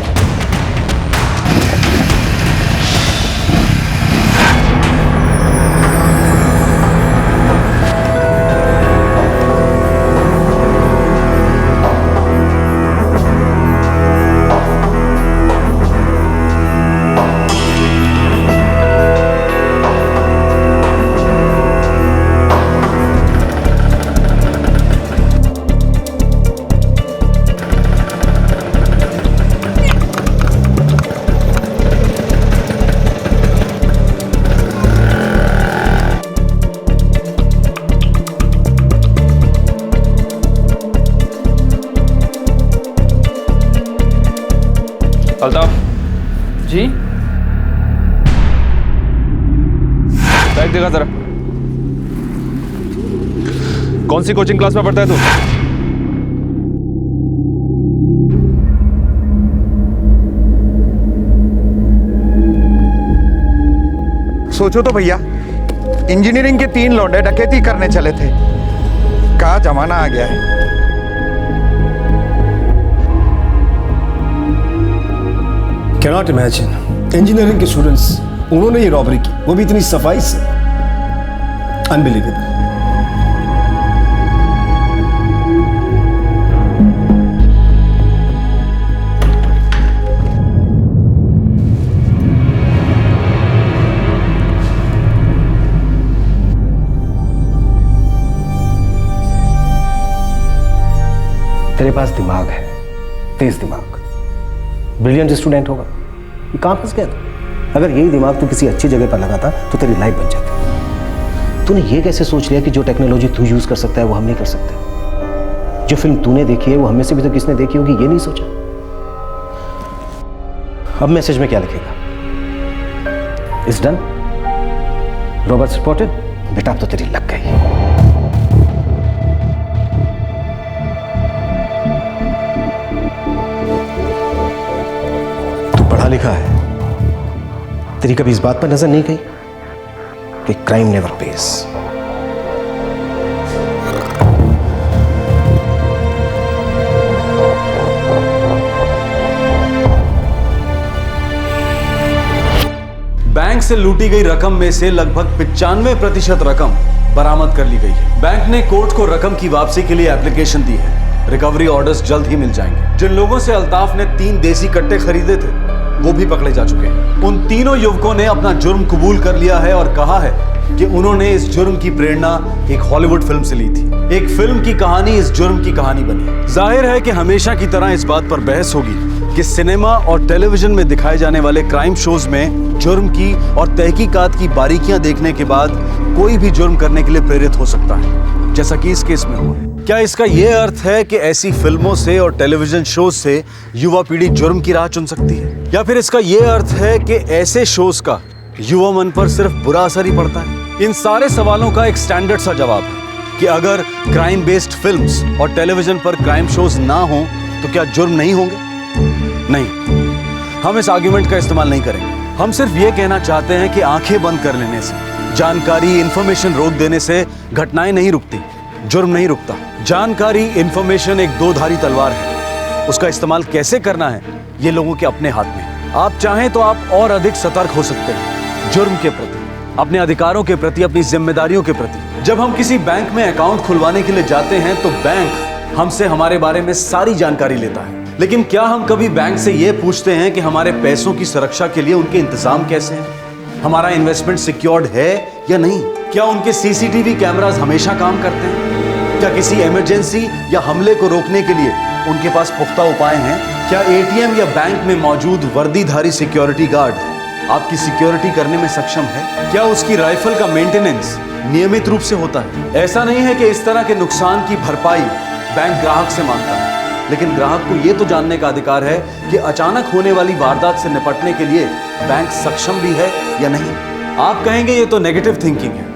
Speaker 8: अल्ताफ
Speaker 22: जी।
Speaker 8: बैग देखा जरा। कौन सी कोचिंग क्लास में पढ़ता है तू?
Speaker 5: सोचो तो भैया, इंजीनियरिंग के 3 लौंडे डकैती करने चले थे। क्या जमाना आ गया है।
Speaker 23: कैनॉट इमेजिन, इंजीनियरिंग के स्टूडेंट्स उन्होंने ये रॉबरी की, वो भी इतनी सफाई से। अनबिलीवेबल।
Speaker 9: तेरे पास दिमाग है, तेज दिमाग, ब्रिलियंट स्टूडेंट होगा। ये कहाँ फंस गया था? अगर यही दिमाग तू किसी अच्छी जगह पर लगाता तो तेरी लाइफ बन जाती। तूने ये कैसे सोच लिया कि जो टेक्नोलॉजी तू यूज कर सकता है वो हम नहीं कर सकते? जो फिल्म तूने देखी है वो हमें से भी तो किसने देखी होगी, ये नहीं सोचा? अब मैसेज में क्या लिखेगा? It's done, Robert spotted. बेटा अब तो तेरी लग गई। पढ़ा लिखा है, तेरी कभी इस बात पर नजर नहीं गई कि क्राइम नेवर पेज।
Speaker 6: बैंक से लूटी गई रकम में से लगभग 95% रकम बरामद कर ली गई है। बैंक ने कोर्ट को रकम की वापसी के लिए एप्लीकेशन दी है। रिकवरी ऑर्डर्स जल्द ही मिल जाएंगे। जिन लोगों से अल्ताफ ने 3 देसी कट्टे खरीदे थे वो भी पकड़े जा चुके हैं। उन तीनों युवकों ने अपना जुर्म कबूल कर लिया है और कहा है कि उन्होंने इस जुर्म की प्रेरणा एक हॉलीवुड फिल्म से ली थी। एक फिल्म की कहानी इस जुर्म की कहानी बनी। जाहिर है कि हमेशा की तरह इस बात पर बहस होगी कि सिनेमा और टेलीविजन में दिखाए जाने वाले क्राइम शोज में जुर्म की और तहकीकात की बारीकियां देखने के बाद कोई भी जुर्म करने के लिए प्रेरित हो सकता है, जैसा कि इस केस में हुआ। क्या इसका यह अर्थ है कि ऐसी फिल्मों से और टेलीविजन शोज से युवा पीढ़ी जुर्म की राह चुन सकती है, या फिर इसका यह अर्थ है कि ऐसे शोज का युवा मन पर सिर्फ बुरा असर ही पड़ता है? इन सारे सवालों का एक स्टैंडर्ड सा जवाब है कि अगर क्राइम बेस्ड फिल्म्स और टेलीविजन पर क्राइम शोज ना हो तो क्या जुर्म नहीं होंगे? नहीं, हम इस आर्गुमेंट का इस्तेमाल नहीं करेंगे। हम सिर्फ ये कहना चाहते हैं कि आंखें बंद कर लेने से, जानकारी, इंफॉर्मेशन रोक देने से घटनाएं नहीं रुकती, जुर्म नहीं रुकता। जानकारी, इंफॉर्मेशन एक दो-धारी तलवार है। उसका इस्तेमाल कैसे करना है ये लोगों के अपने हाथ में है। आप चाहें तो आप और अधिक सतर्क हो सकते हैं जुर्म के प्रति, अपने अधिकारों के प्रति, अपनी जिम्मेदारियों के प्रति। जब हम किसी बैंक में अकाउंट खुलवाने के लिए जाते हैं तो बैंक हमसे हमारे बारे में सारी जानकारी लेता है, लेकिन क्या हम कभी बैंक से यह पूछते हैं कि हमारे पैसों की सुरक्षा के लिए उनके इंतजाम कैसे हैं? हमारा इन्वेस्टमेंट सिक्योर्ड है या नहीं? क्या उनके सीसीटीवी कैमरास हमेशा काम करते हैं? क्या किसी इमरजेंसी या हमले को रोकने के लिए उनके पास पुख्ता उपाय हैं? क्या एटीएम या बैंक में मौजूद वर्दीधारी सिक्योरिटी गार्ड आपकी सिक्योरिटी करने में सक्षम है? क्या उसकी राइफल का मेंटेनेंस नियमित रूप से होता है? ऐसा नहीं है कि इस तरह के नुकसान की भरपाई बैंक ग्राहक से मांगता है, लेकिन ग्राहक को यह तो जानने का अधिकार है कि अचानक होने वाली वारदात से निपटने के लिए बैंक सक्षम भी है या नहीं। आप कहेंगे ये तो नेगेटिव थिंकिंग है।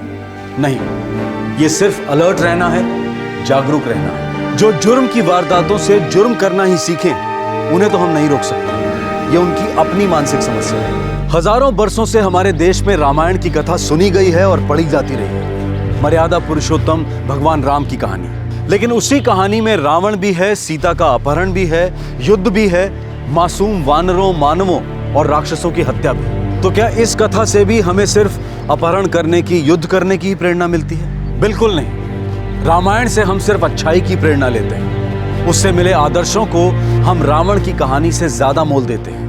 Speaker 6: नहीं, ये सिर्फ अलर्ट रहना है, जागरूक रहना है। जो जुर्म की वारदातों से जुर्म करना ही सीखें, उन्हें तो हम नहीं रोक सकते। ये उनकी अपनी मानसिक समस्या है। हजारों बरसों से हमारे देश में रामायण की कथा सुनी गई है और पढ़ी जाती रही है। मर्यादा पुरुषोत्तम भगवान राम की कहानी, लेकिन उसी कहानी में रावण भी है, सीता का अपहरण भी है, युद्ध भी है, मासूम वानरों, मानवों और राक्षसों की हत्या भी। तो क्या इस कथा से भी हमें सिर्फ अपहरण करने की, युद्ध करने की ही प्रेरणा मिलती है? बिल्कुल नहीं। रामायण से हम सिर्फ अच्छाई की प्रेरणा लेते हैं। उससे मिले आदर्शों को हम रावण की कहानी से ज्यादा मोल देते हैं।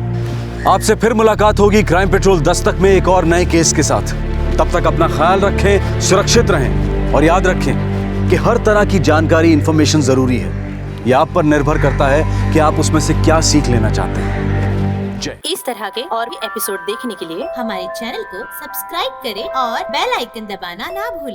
Speaker 6: आपसे फिर मुलाकात होगी क्राइम पेट्रोल दस्तक में एक और नए केस के साथ। तब तक अपना ख्याल रखें, सुरक्षित रहें और याद रखें कि हर तरह की जानकारी, इंफॉर्मेशन जरूरी है। यह आप पर निर्भर करता है कि आप उसमें से क्या सीख लेना चाहते हैं। जय।
Speaker 3: इस तरह के और भी एपिसोड देखने के लिए हमारे चैनल को सब्सक्राइब करें और बेल आइकन दबाना ना भूलें।